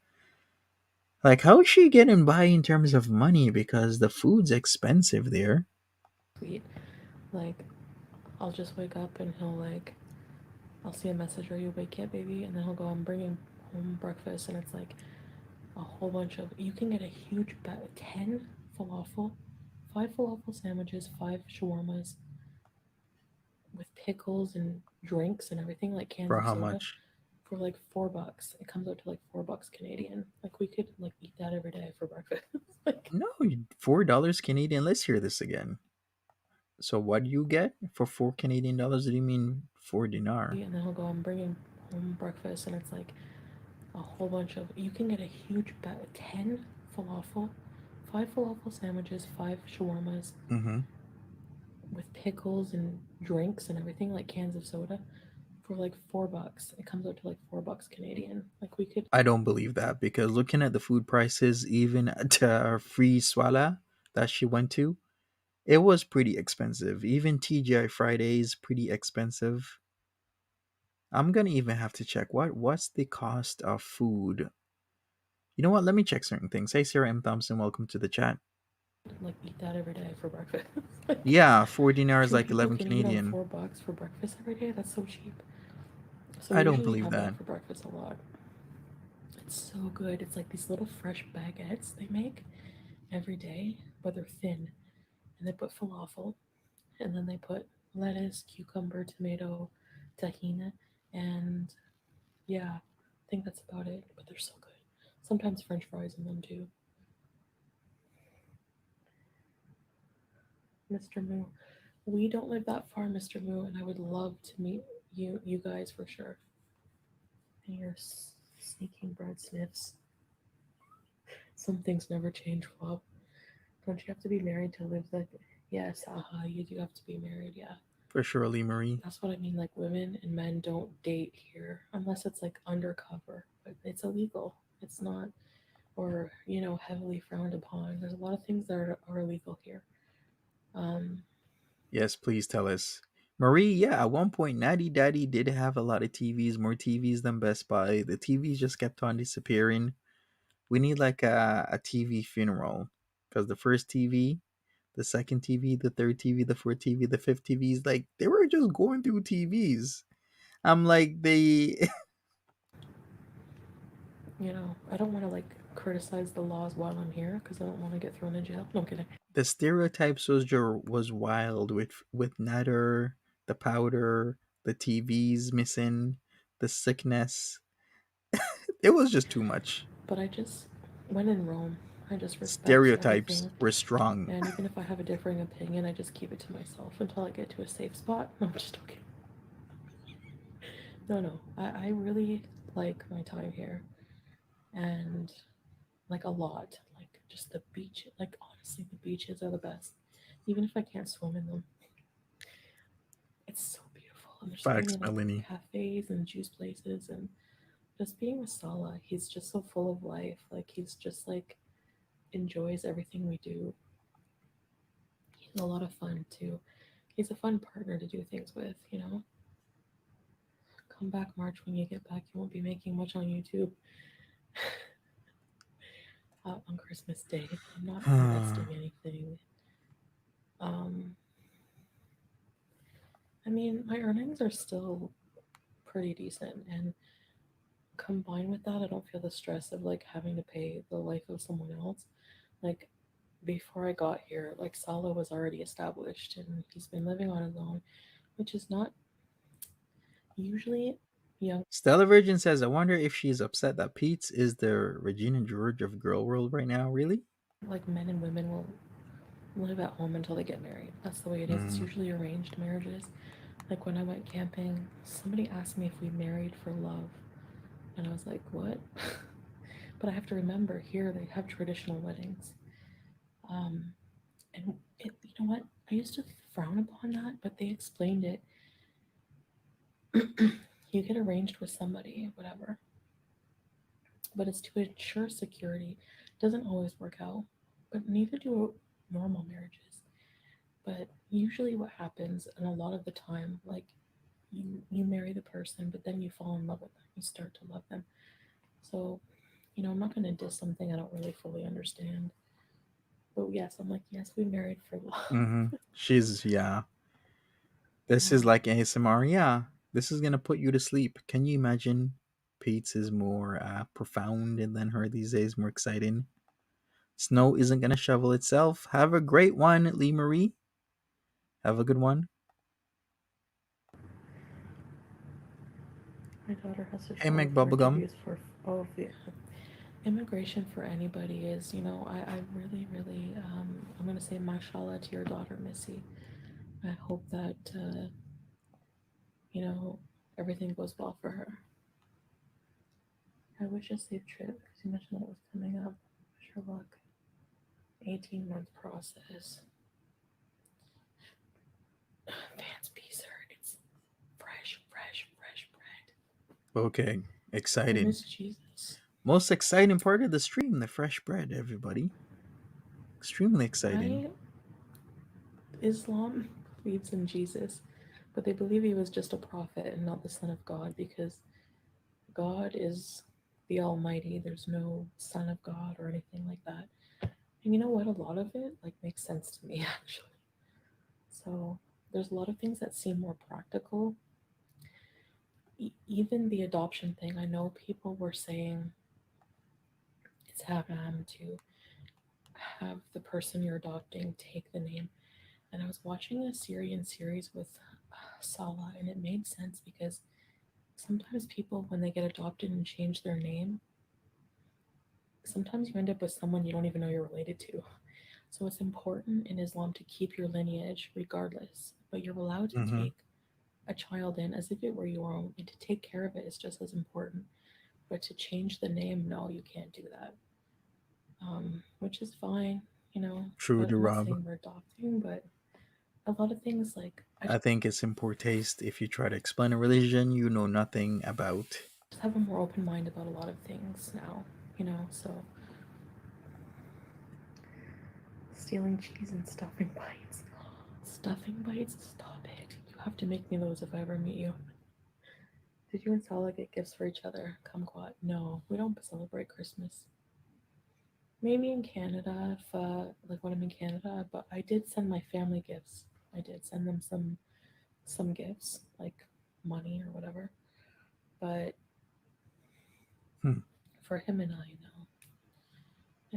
Like, how is she getting by in terms of money? Because the food's expensive there. sweet. Like I'll just wake up and he'll like I'll see a message, "Are you awake yet, baby?" And then he'll go, "I'm bringing home breakfast," and it's like a whole bunch of. You can get a huge 10 falafel, 5 falafel sandwiches, 5 shawarmas with pickles and drinks and everything, like cans For of how soda, much? for like $4. It comes out to like $4 Canadian. Like we could like eat that every day for breakfast. Like, No, $4 Canadian. Let's hear this again. So what do you get for $4 Canadian? Did you mean 4 dinar? and then he'll go, "I'm bringing home breakfast," and it's like a whole bunch of. You can get a huge 10 falafel, 5 falafel sandwiches, 5 shawarmas Mm-hmm. with pickles and drinks and everything, like cans of soda, for like $4. It comes out to like $4 Canadian. Like we could. I don't believe that because looking at the food prices, even at Free Swala that she went to, it was pretty expensive. Even TGI Fridays pretty expensive. I'm gonna even have to check what's the cost of food. You know what? Let me check certain things. Hey Sarah M. Thompson, welcome to the chat. Like eat that every day for breakfast. Like Yeah, 4 dinar is two like people 11 can eat on Canadian. $4 for breakfast every day. That's so cheap. So I we don't usually believe have that. that for breakfast a lot. It's so good. It's like these little fresh baguettes they make every day, but they're thin, and they put falafel, and then they put lettuce, cucumber, tomato, tahina, and yeah, I think that's about it. But they're so good. Sometimes French fries in them too. Mr. Moo, we don't live that far, Mr. Moo, and I would love to meet you guys for sure. And your sneaking bread sniffs. Some things never change, Flop. Don't you have to be married to live like? Yes, you do have to be married. Yeah, For sure, Lee Marie. that's what I mean. Like women and men don't date here unless it's like undercover, but it's illegal. It's not, or heavily frowned upon. There's a lot of things that are illegal here. Um, Yes, please tell us. Marie, yeah, at one point, Natty Daddy did have a lot of TVs, more TVs than Best Buy. The TVs just kept on disappearing. We need like a TV funeral because the first TV, the second TV, the third TV, the fourth TV, the fifth TVs, like they were just going through TVs. I'm like they I don't want to like criticize the laws while I'm here because I don't want to get thrown in jail. No, I'm kidding. the stereotypes was wild with Natter, the powder, the TVs missing, the sickness. It was just too much. But when in Rome, I just respect Stereotypes everything. were strong. And even if I have a differing opinion, I just keep it to myself until I get to a safe spot. No, I'm just okay. No, no. I really like my time here. And like a lot. Like just the beach. Like honestly, the beaches are the best. Even if I can't swim in them, it's so beautiful. And there's so Facts, many like Melanie. cafes and juice places and just being with Sala, he's just so full of life. Like he's just like enjoys everything we do. He's a lot of fun too. He's a fun partner to do things with. Come back March when you get back. You won't be making much on YouTube on Christmas Day. I'm not investing anything. Um, I mean, my earnings are still pretty decent, and combined with that, I don't feel the stress of like having to pay the life of someone else. Like before I got here, like Sala was already established, and he's been living on his own, which is not usually young. Stella Virgin says, I wonder if she's upset that Pete's is the Regina George of Girl World right now. Really? Like men and women will live at home until they get married. That's the way it is. It's Mm. usually arranged marriages. Like when I went camping, somebody asked me if we married for love. And I was like, what? But I have to remember here they have traditional weddings. Um, and you know what? I used to frown upon that, but they explained it. You get arranged with somebody, whatever, but it's to ensure security. It doesn't always work out, but neither do normal marriages. But usually, what happens, and a lot of the time, like you marry the person, but then you fall in love with them. You start to love them. So, I'm not going to diss something I don't really fully understand. But yes, I'm like, yes, we married for love. Mm-hmm. She's, yeah. This is Yeah. like ASMR. Yeah. This is going to put you to sleep. Can you imagine? Pete's is more profound than her these days, more exciting. Snow isn't going to shovel itself. Have a great one, Lee Marie. Have a good one. My daughter has to Hey, travel for McBubblegum. interviews for all of the immigration for anybody is, I really, really, I'm going to say mashallah to your daughter, Missy. I hope that, you know, everything goes well for her. I wish a safe trip because you mentioned that was coming up. Wish her luck. 18-month process. Vance Beezer. It's fresh, fresh, fresh bread. Okay. I Exciting. miss Jesus. Most exciting part of the stream, the fresh bread, everybody. Extremely exciting. I Islam believes in Jesus, but they believe he was just a prophet and not the son of God because God is the Almighty. There's no son of God or anything like that. And you know what? A lot of it like makes sense to me actually. So there's a lot of things that seem more practical. Even the adoption thing, I know people were saying it's haram to have the person you're adopting take the name. And I was watching a Syrian series with Salah, and it made sense because sometimes people, when they get adopted and change their name, sometimes you end up with someone you don't even know you're related to. So it's important in Islam to keep your lineage regardless, but you're allowed to Mm-hmm. take a child in as if it were your own, and to take care of it is just as important. But to change the name, no, you can't do that. Which is fine, True, but the I'm not Rob. saying we're adopting, but a lot of things like I I think it's in poor taste if you try to explain a religion you know nothing about. just have a more open mind about a lot of things now. So stealing cheese and stuffing bites. Stuffing bites? Stop it. You have to make me those if I ever meet you. Did you and Sala get gifts for each other? Kumquat. No, we don't celebrate Christmas. Maybe in Canada, if like when I'm in Canada, but I did send my family gifts. I did send them some gifts, like money or whatever. But Hmm. for him and I, no.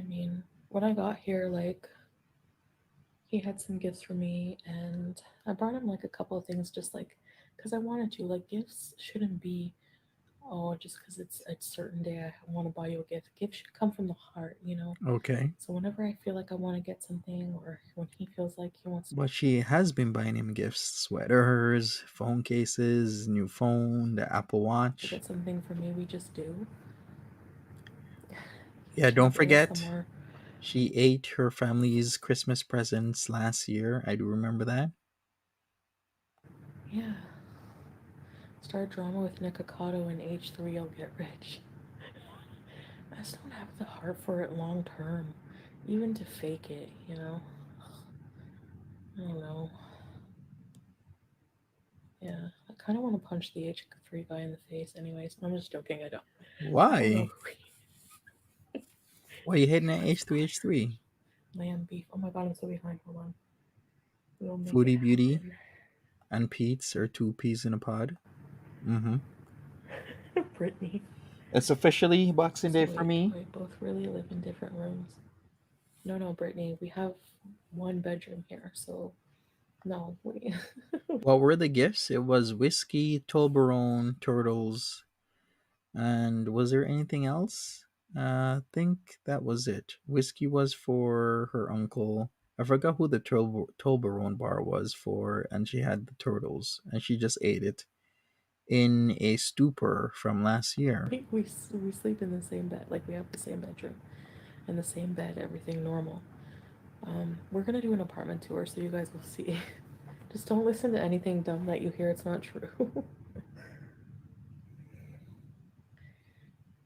I mean, when I got here, like he had some gifts for me, and I brought him like a couple of things, just like because I wanted to. Like gifts shouldn't be, oh, just because it's a certain day I want to buy you a gift. Gifts should come from the heart, you know. Okay. So whenever I feel like I want to get something, or when he feels like he wants But she has been buying him gifts, sweaters, phone cases, new phone, the Apple to Watch. get something for me, we just do. Yeah, He don't goes forget, somewhere. she ate her family's Christmas presents last year. I do remember that. Yeah. Start drama with Nikocado and H3, you'll get rich. I just don't have the heart for it long term. Even to fake it, you know? I don't know. Yeah. I kind of want to punch the H3 guy in the face, anyways. I'm just joking. I don't. I don't know Why? who he Why are you hitting at is. H3H3? Lamb beef. Oh my god, I'm so behind. Hold on. We'll make it Foodie Beauty happen. and Pete's are two peas in a pod. Mm-hmm. Brittany. It's officially Boxing So Day for wait, do me. I both really live in different rooms? No, no, Brittany. We have one bedroom here, so no. We What were the gifts? It was whiskey, Toblerone, turtles, and was there anything else? I think that was it. Whiskey was for her uncle. I forgot who the Toblerone bar was for, and she had the turtles, and she just ate it in a stupor from last year. we sleep in the same bed. Like we have the same bedroom and the same bed. Everything normal. We're gonna do an apartment tour, so you guys will see. Just don't listen to anything dumb that you hear. It's not true.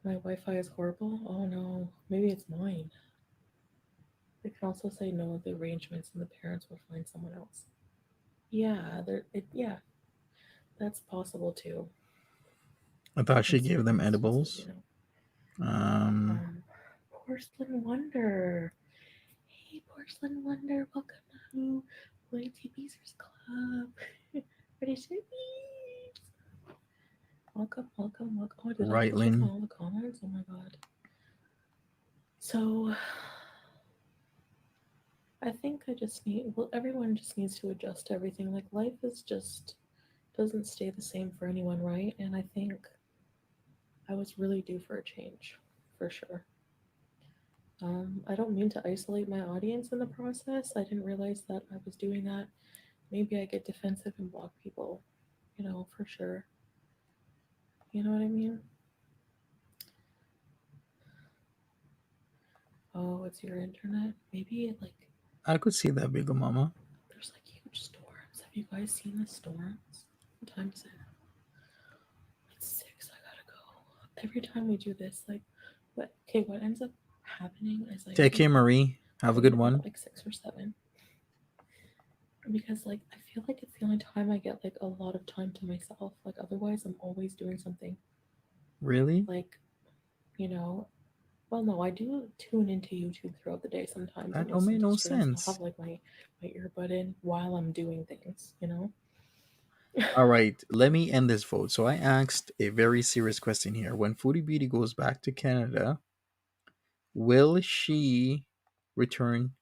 My Wi-Fi is horrible. Oh no, maybe it's mine. They can also say no to the arrangements, and the parents will find someone else. Yeah, yeah, that's possible too. I thought she It's gave super them expensive, you edibles. know. Um, Um, Porcelain Wonder. Hey, Porcelain Wonder, welcome to Loyalty Beezers Club. Ready to bees? Welcome, welcome, welcome. Oh, did I right, click on Lynn. all the comments? Oh my god. So, I think I just need, well, everyone just needs to adjust to everything. Like, life is just, doesn't stay the same for anyone, right? And I think I was really due for a change, for sure. I don't mean to isolate my audience in the process. I didn't realize that I was doing that. Maybe I get defensive and block people, for sure. You know what I mean? Oh, it's your internet. Maybe like I could see that, Big Mama. there's like huge storms. Have you guys seen the storms? What time is it? It's 6. I gotta go. Every time we do this, like, what? Okay, what ends up happening is I Take end up care, Marie. Have a going good to bed at one. like 6 or 7 because like I feel like it's the only time I get like a lot of time to myself. Like otherwise, I'm always doing something. Really? Like, you know, well, no, I do tune into YouTube throughout the day sometimes That and don't listen make to no streams. And I'll sense. have like my earbud in while I'm doing things. All right, let me end this vote. So I asked a very serious question here. When Foodie Beauty goes back to Canada, will she return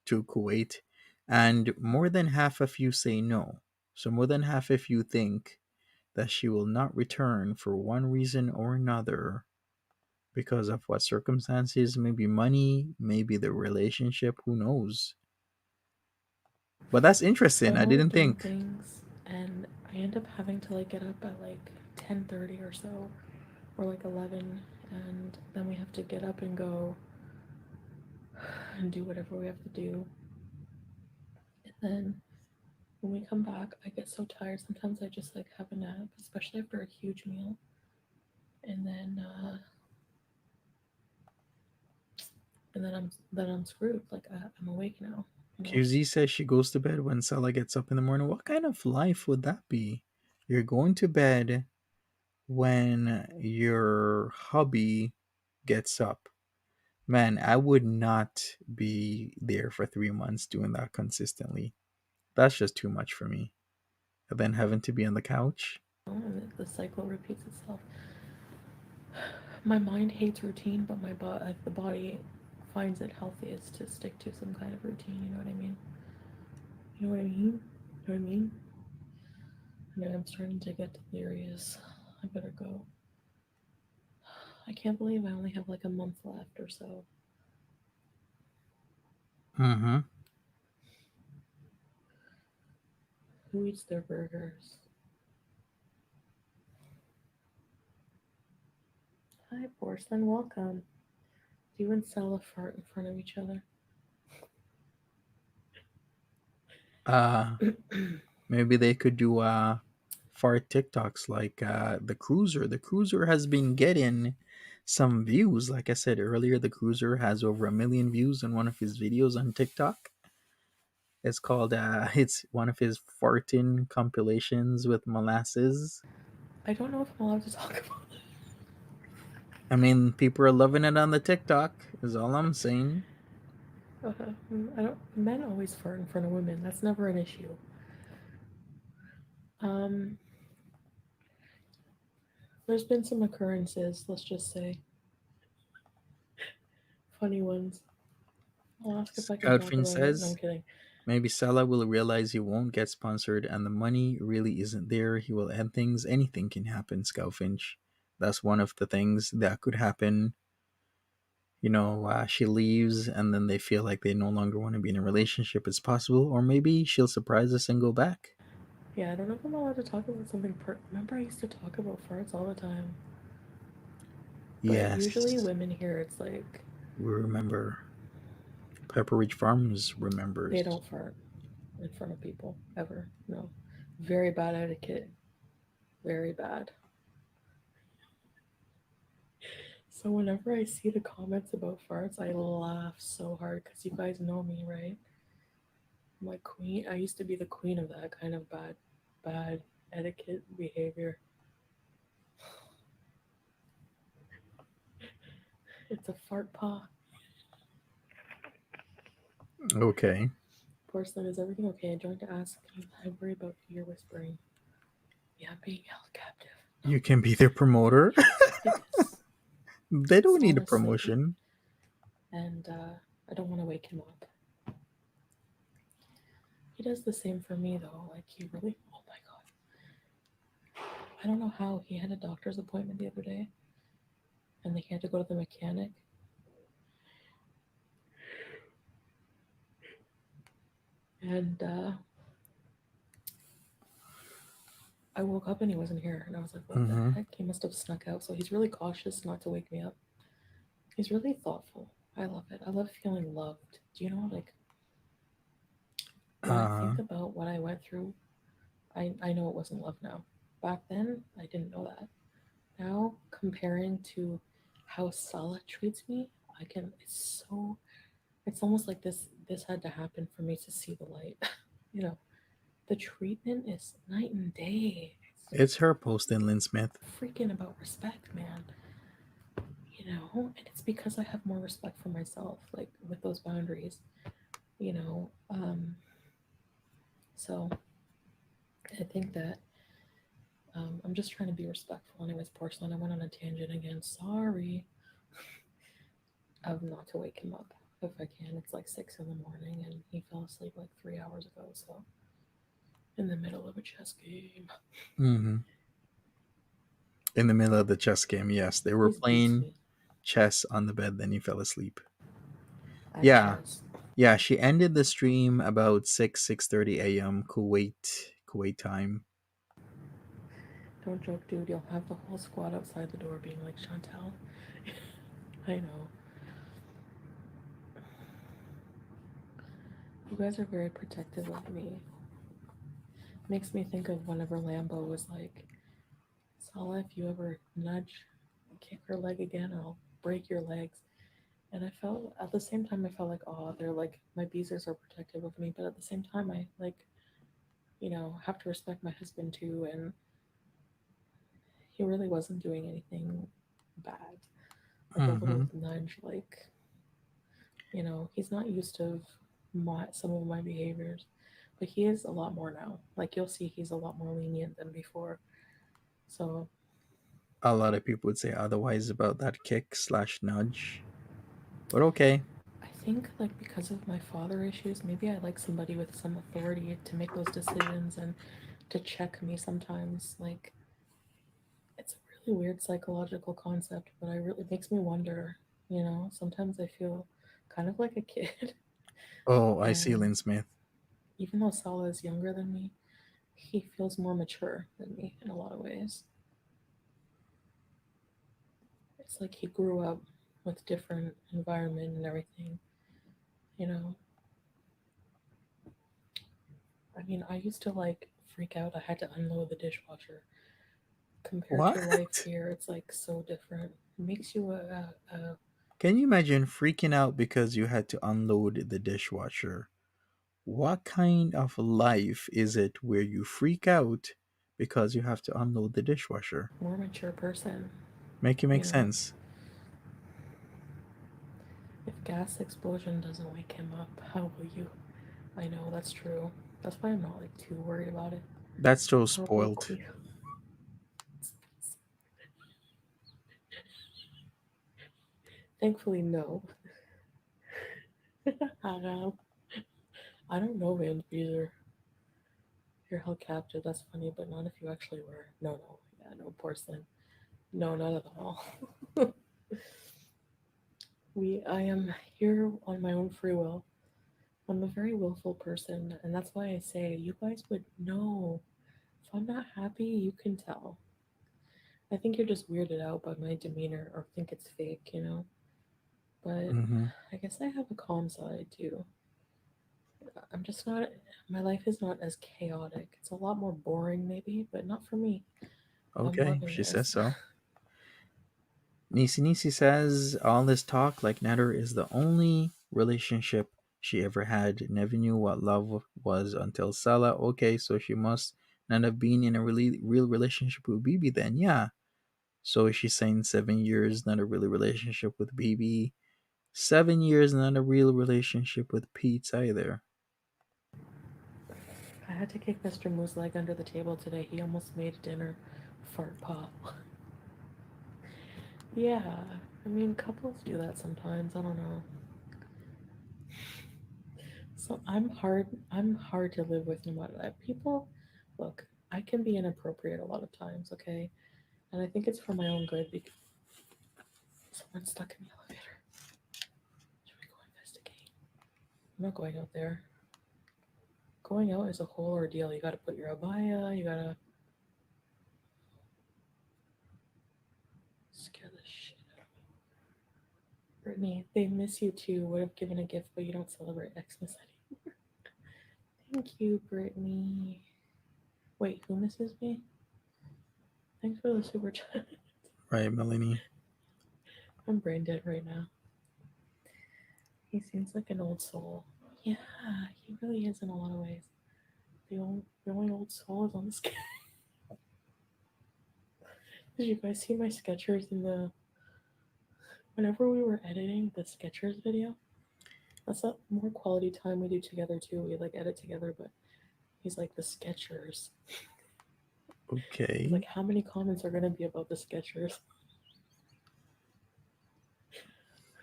to Kuwait? And more than half of you say no. So more than half of you think that she will not return for one reason or another because of what circumstances, maybe money, maybe the relationship, who knows. But that's So interesting. I'm I always didn't doing think. things, and I end up having to like get up at like 10:30 or so, or like 11, and then we have to get up and go and do whatever we have to do. And then when we come back, I get so tired. Sometimes I just like have a nap, especially after a huge meal, and then I'm screwed. Like I'm awake now. You know, QZ says she goes to bed when Sella gets up in the morning. What kind of life would that be? You're going to bed when your hubby gets up. Man, I would not be there for 3 months doing that consistently. That's just too much for me. And then having to be on the couch. and the cycle repeats itself. My mind hates routine, but the body finds it healthiest to stick to some kind of routine. You know what I mean? You know what I mean? You know what I mean? I know I'm starting to get delirious. I better go. I can't believe I only have like a month left or so. Mm-hmm. Who eats their burgers? Hi, Porcelain. Welcome. Do you and Sella fart in front of each other? Uh, maybe they could do fart TikToks like the Cruiser. The Cruiser has been getting some views. Like I said earlier, the Cruiser has over 1 million views on one of his videos on TikTok. It's called it's one of his farting compilations with molasses. I don't know if I'm allowed to talk about it. I mean, people are loving it on the TikTok. Is all I'm saying. I don't. Men always fart in front of women. That's never an issue. Um, there's been some occurrences. Let's just say funny ones. I'll ask if I can talk Scoutfin about it. No, I'm says kidding. maybe Salah will realize he won't get sponsored and the money really isn't there. He will end things. Anything can happen, Scoutfinch. That's one of the things that could happen. She leaves and then they feel like they no longer want to be in a relationship. It's possible. Or maybe she'll surprise us and go back. Yeah, I don't know if I'm allowed to talk about something. Remember, I used to talk about farts all the time. But usually, Yes, women here, it's like we remember. Pepper Ridge Farms they remembers. don't fart in front of people ever. No, very bad etiquette. Very bad. So whenever I see the comments about farts, I laugh so hard because you guys know me, right? I'm like queen. I used to be the queen of that kind of bad etiquette behavior. It's a fart paw. Okay. Porcelain, is everything okay? I joined to ask. I worry about ear whispering. Yeah, I'm being held captive. No, You can be their promoter. it's because They don't need Saul a is sleeping, promotion. and I don't want to wake him up. He does the same for me though. Like he really. Oh my god. I don't know how he had a doctor's appointment the other day, and he had to go to the mechanic. And I woke up and he wasn't here, and I was like, "What the Hmm. heck?" He must have snuck out. So he's really cautious not to wake me up. He's really thoughtful. I love it. I love feeling loved. Do you know, like when I Uh, think about what I went through, I know it wasn't love now. Back then, I didn't know that. Now, comparing to how Salah treats me, I can. It's so. It's almost like this had to happen for me to see the light. you know, the treatment is night and day. it's her posting, Lynn Smith. Freaking about respect, man. And it's because I have more respect for myself, like with those boundaries. You know, so I think that I'm just trying to be respectful. Anyways, porcelain. I went on a tangent again. Sorry. Of not to wake him up if I can. It's like 6 in the morning, and he fell asleep like 3 hours ago. So in the middle of a chess game, Hmm. In the middle of the chess game, yes, they he were always beats playing me chess on the bed. Then he fell asleep. at Yeah, chess. yeah. She ended the stream about 6:30 a.m. Kuwait time. Don't joke, dude. You'll have the whole squad outside the door being like, Chantel. I know. You guys are very protective of me. Makes me think of whenever Lambo was like, Sala, if you ever nudge, kick her leg again, I'll break your legs. And I felt at the same time I felt like, oh, they're like my bees are so protective of me, but at the same time I like, have to respect my husband too, and he really wasn't doing anything bad. Like a Mm-hmm. little nudge, like, he's not used to some of my behaviors, but he is a lot more now. Like you'll see he's a lot more lenient than before. So A lot of people would say otherwise about that kick slash nudge, but okay. I think like because of my father issues, maybe I like somebody with some authority to make those decisions and to check me sometimes. Like it's a really weird psychological concept, but it makes me wonder, sometimes I feel kind of like a kid. Oh, I see, And Lynn Smith. even though Salah is younger than me, he feels more mature than me in a lot of ways. It's like he grew up with different environment and everything, you know. I mean, I used to like freak out. I had to unload the dishwasher. Compared What? to life here, it's like so different. It makes you a Can you imagine freaking out because you had to unload the dishwasher? What kind of life is it where you freak out because you have to unload the dishwasher? more mature person. Make it make You know, sense. if gas explosion doesn't wake him up, how will you? I know that's true. That's why I'm not like too worried about it. That's so How about spoiled. you? Thankfully, no. I don't. I don't know, man. Either you're held captive. That's funny, but not if you actually were. No, no, yeah, no porcelain. No, not at all. I am here on my own free will. I'm a very willful person, and that's why I say you guys would know. If I'm not happy, you can tell. I think you're just weirded out by my demeanor or think it's fake, But Hmm. I guess I have a calm side too. I'm just not, my life is not as chaotic. It's a lot more boring, maybe, but not for me. I'm Okay, loving she says this. so. Nisi Nisi says all this talk like Netter is the only relationship she ever had. Never knew what love was until Salah. Okay, so she must not have been in a really real relationship with Bibi then. Yeah. So she's saying 7 years, not a real relationship with Bibi. 7 years, not a real relationship with Pete either. I had to kick Mr. Moo's leg under the table today. He almost made dinner fart pop. Yeah, I mean, couples do that sometimes. I don't know. So I'm hard to live with no matter that. People, look, I can be inappropriate a lot of times, okay? And I think it's for my own good because someone's stuck in the elevator. Should we go investigate? I'm not going out there. Going out is a whole ordeal. You gotta put your abaya, you gotta scare the shit out of me. Brittany, they miss you too. Would have given a gift, but you don't celebrate Xmas anymore. Thank you, Brittany. Wait, who misses me? Thanks for the super chat. Right, Melanie? I'm brain dead right now. He seems like an old soul. Yeah, he really is in a lot of ways. The only old soul is on the sketch. Did you guys see my Skechers in the whenever we were editing the Skechers video? That's a more quality time we do together too. We like edit together, but he's like the Skechers. I was Okay. like, how many comments are gonna be about the Skechers?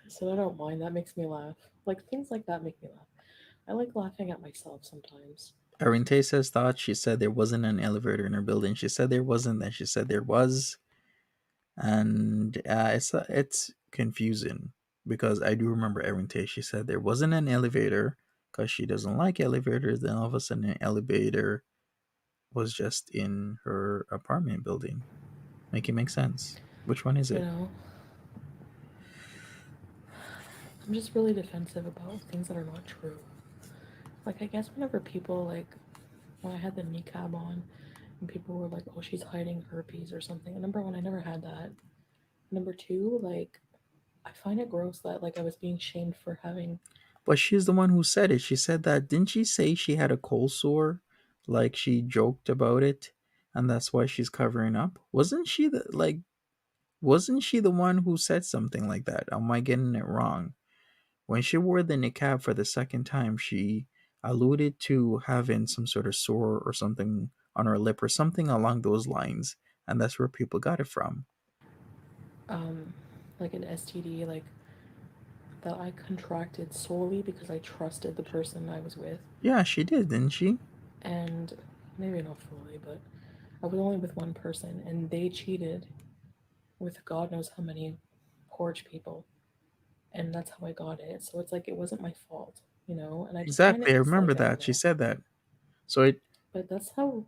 So I don't mind. That makes me laugh. Like things like that make me laugh. I like laughing at myself sometimes. Arinte says thought she said there wasn't an elevator in her building. She said there wasn't, then she said there was. And it's confusing because I do remember Arinte. She said there wasn't an elevator because she doesn't like elevators. Then all of a sudden, an elevator was just in her apartment building. Make it make sense. Which one is You it? know, I'm just really defensive about things that are not true. Like I guess whenever people like when I had the niqab on and people were like, "Oh, she's hiding herpes or something." Number one, I never had that. Number two, like I find it gross that like I was being shamed for having. But she's the one who said it. She said that, didn't she say she had a cold sore? Like she joked about it and that's why she's covering up? Wasn't she the one who said something like that? Am I getting it wrong? When she wore the niqab for the second time, she alluded to having some sort of sore or something on her lip or something along those lines, and that's where people got it from. um like an STD like that I contracted solely because I trusted the person I was with. Yeah, she did, didn't she? And maybe not fully, but I was only with one person and they cheated with God knows how many porch people. And that's how I got it. So it's like it wasn't my fault, you know? And I just find Exactly, I it just remember like, I don't that. She know. said that. So But that's how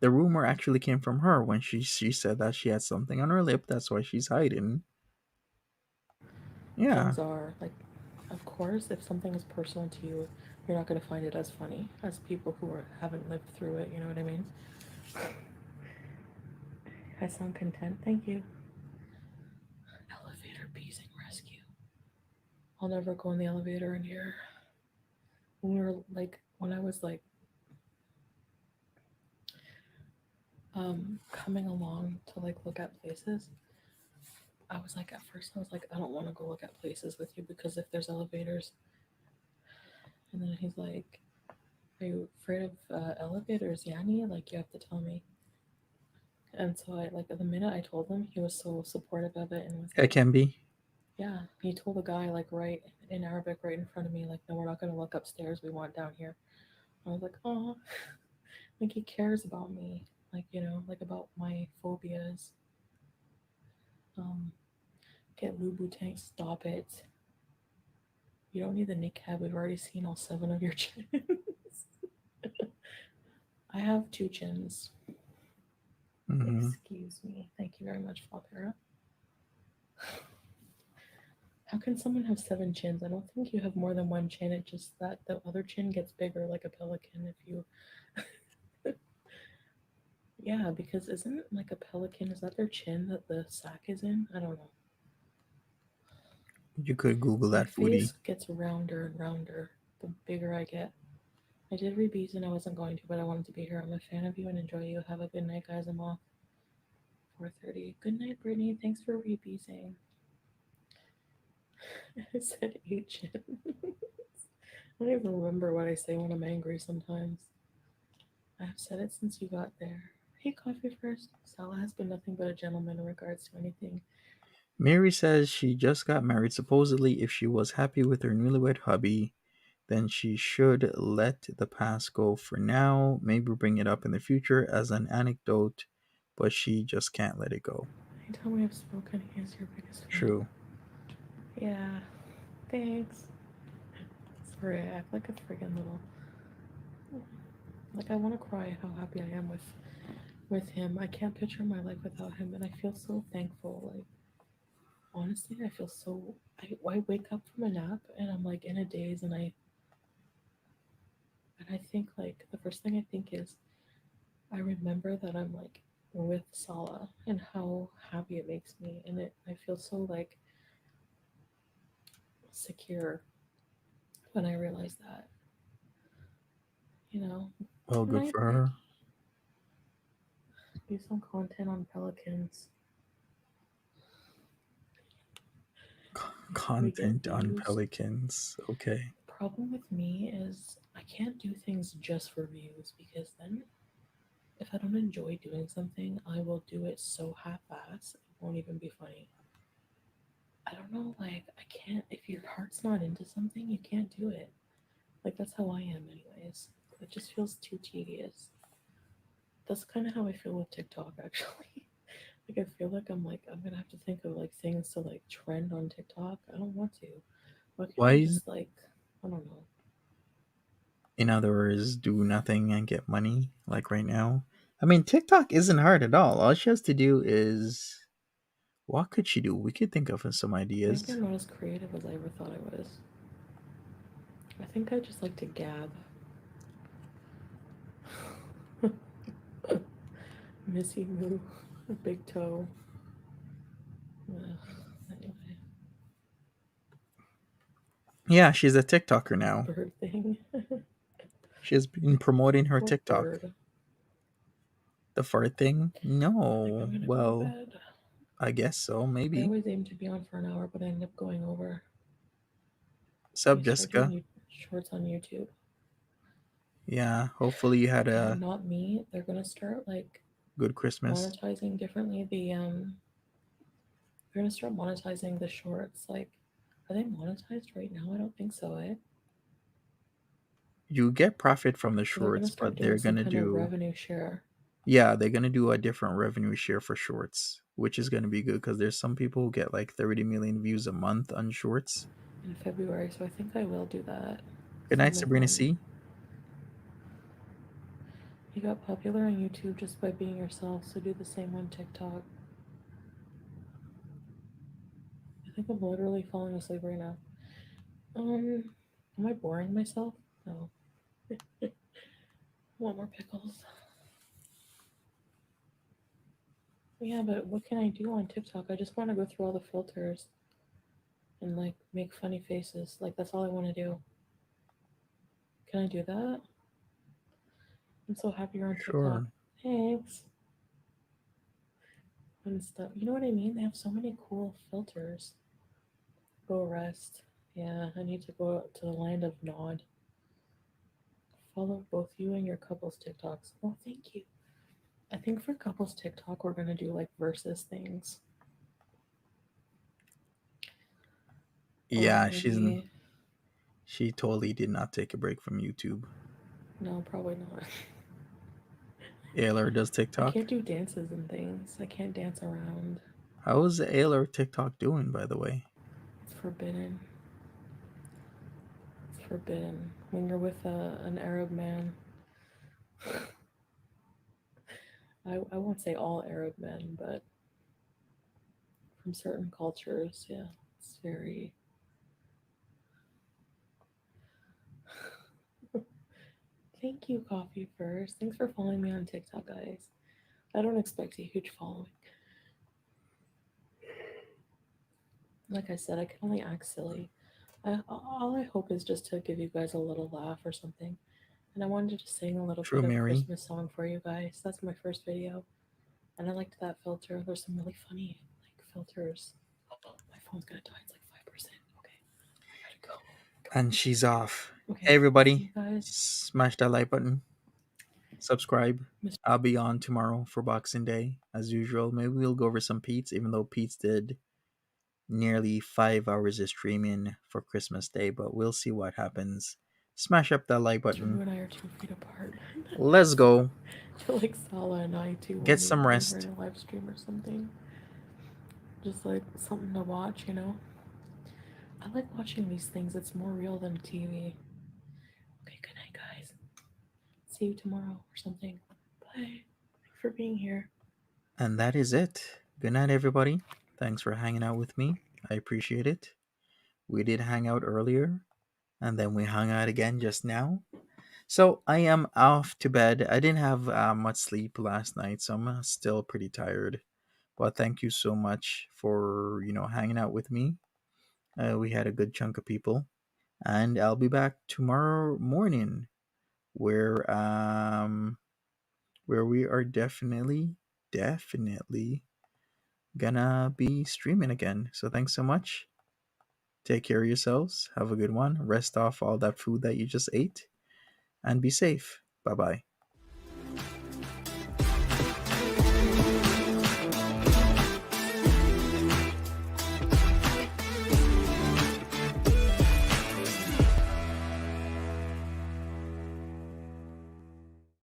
the rumor actually came from her when she said that she had something on her lip. That's why she's hiding. Yeah, things are. Like, of course, if something is personal to you, you're not going to find it as funny as people who haven't lived through it, you know what I mean? I sound content. Thank you. Elevator beezing rescue. I'll never go in the elevator in here. When I was like coming along to like look at places, I was like, at first, I was like, I don't want to go look at places with you because if there's elevators, and then he's like, are you afraid of elevators, Yanni? Like, you have to tell me. And so I like the minute I told him, he was so supportive of it and was it like, can be. yeah. He told the guy like right in Arabic right in front of me, like, no, we're not gonna look upstairs. We want down here. I was like, oh, like he cares about me, like like about my phobias. Um, get Louboutin, stop it. You don't need the niqab. We've already seen all seven of your chins. I have two chins. Hmm. Excuse me. Thank you very much, Fatera. How can someone have seven chins? I don't think you have more than one chin. It's just that the other chin gets bigger like a pelican if you. Yeah, because isn't like a pelican, is that their chin that the sack is in? I don't know. You could Google My that, foodie. face gets rounder and rounder the bigger I get. I did read bees and I wasn't going to, but I wanted to be here. I'm a fan of you and enjoy you. Have a good night, guys. I'm off. 4:30. Good night, Brittany. Thanks for rebeasing. I said 8 chins. I don't even remember what I say when I'm angry sometimes. I have said it since you got there. Hey, Coffee First. Salah has been nothing but a gentleman in regards to anything. Mary says she just got married. Supposedly, if she was happy with her newlywed hubby, then she should let the past go for now, maybe bring it up in the future as an anecdote, but she just can't let it go. Anytime we have spoken, he is your biggest fan. True. Yeah, thanks. Sorry, I act like a friggin' little. Like, I want to cry how happy I am with him. I can't picture my life without him, and I feel so thankful. Like, honestly, I feel so. I wake up from a nap and I'm like in a daze, and I think like the first thing I think is I remember that I'm like with Sala and how happy it makes me, and I feel so like secure when I realize that. You know, Well, good good night, for Brittany. her. Do some content on pelicans. We get Content on views. pelicans. Okay. The problem with me is I can't do things just for views because then if I don't enjoy doing something, I will do it so half-ass it won't even be funny. I don't know, like I can't. If your heart's not into something, you can't do it. Like that's how I am, anyways. It just feels too tedious. That's kind of how I feel with TikTok, actually. Like I feel like I'm gonna have to think of like things to like trend on TikTok. I don't want to. Why can't Why, I just like I don't know. in other words, do nothing and get money, like right now? I mean, TikTok isn't hard at all. All she has to do is. What could she do? We could think of some Maybe ideas. I'm not as creative as I ever thought I was. I think I just like to gab. Missy Moo, Big Toe. Ugh, anyway. Yeah, she's a TikToker The now. bird thing. She's been promoting her What TikTok. bird? The fart thing? I think I'm No. gonna go to Well, bed. I guess so, I maybe. always aim to be on for an hour, but I end up going over. Sup, We start doing Jessica? shorts on YouTube. Yeah, hopefully you had Yeah, a not me. They're gonna start like good Christmas. monetizing differently. They're gonna start monetizing the shorts. Like, are they monetized right now? I don't think so. You get profit from the So they're gonna shorts, start but doing some kind of revenue share. yeah, they're gonna do a different revenue share for shorts, which is gonna be good because there's some people who get like 30 million views a month on shorts. In February, so I think I will do that. Good night, Something Sabrina fun. C. You got popular on YouTube just by being yourself, so do the same on TikTok. I think I'm literally falling asleep right now. Am I boring myself? No. Want more pickles? Yeah, but what can I do on TikTok? I just want to go through all the filters and like make funny faces. Like that's all I want to do. Can I do that? I'm so happy you're on TikTok. Sure. Thanks. And stuff. You know what I mean? They have so many cool filters. Go rest. Yeah, I need to go to the land of Nod. Follow both you and your couples TikToks. Oh, thank you. I think for couples TikTok, we're gonna do like versus things, or Yeah, maybe she totally did not take a break from YouTube. no, probably not. Ayler does I TikTok. can't do dances and things. I can't dance around. How is Ayler TikTok doing, by the way? It's forbidden. It's forbidden when you're with an Arab man. I won't say all Arab men, but from certain cultures, yeah, it's very. Thank you, Coffee First. Thanks for following me on TikTok, guys. I don't expect a huge following. Like I said, I can only act silly. All I hope is just to give you guys a little laugh or something. And I wanted to sing a little True, bit of Mary. Christmas song for you guys. That's my first video. And I liked that filter. There's some really funny like filters. Oh, my phone's gonna die. It's like 5%. Okay. I gotta go. And she's off. Hey, Okay. I'll see everybody, you guys. smash that like button, subscribe. Mr. I'll be on tomorrow for Boxing Day, as usual. Maybe we'll go over some Pete's, even though Pete's did nearly 5 hours of streaming for Christmas Day, but we'll see what happens. Smash up that like Drew button. and I are 2 feet apart. Let's go. I feel like Sala and I too Get when some we're rest. in a live stream or something. Just like something to watch, you know? I like watching these things. It's more real than TV. Okay, good night, guys. See you tomorrow or something. Bye. Thanks for being here. And that is it. Good night, everybody. Thanks for hanging out with me. I appreciate it. We did hang out earlier, and then we hung out again just now. So I am off to bed. I didn't have much sleep last night, so I'm still pretty tired. But thank you so much for hanging out with me. We had a good chunk of people, and I'll be back tomorrow morning, where we are definitely gonna be streaming again. So thanks so much. Take care of yourselves. Have a good one. Rest off all that food that you just ate, and be safe. Bye bye.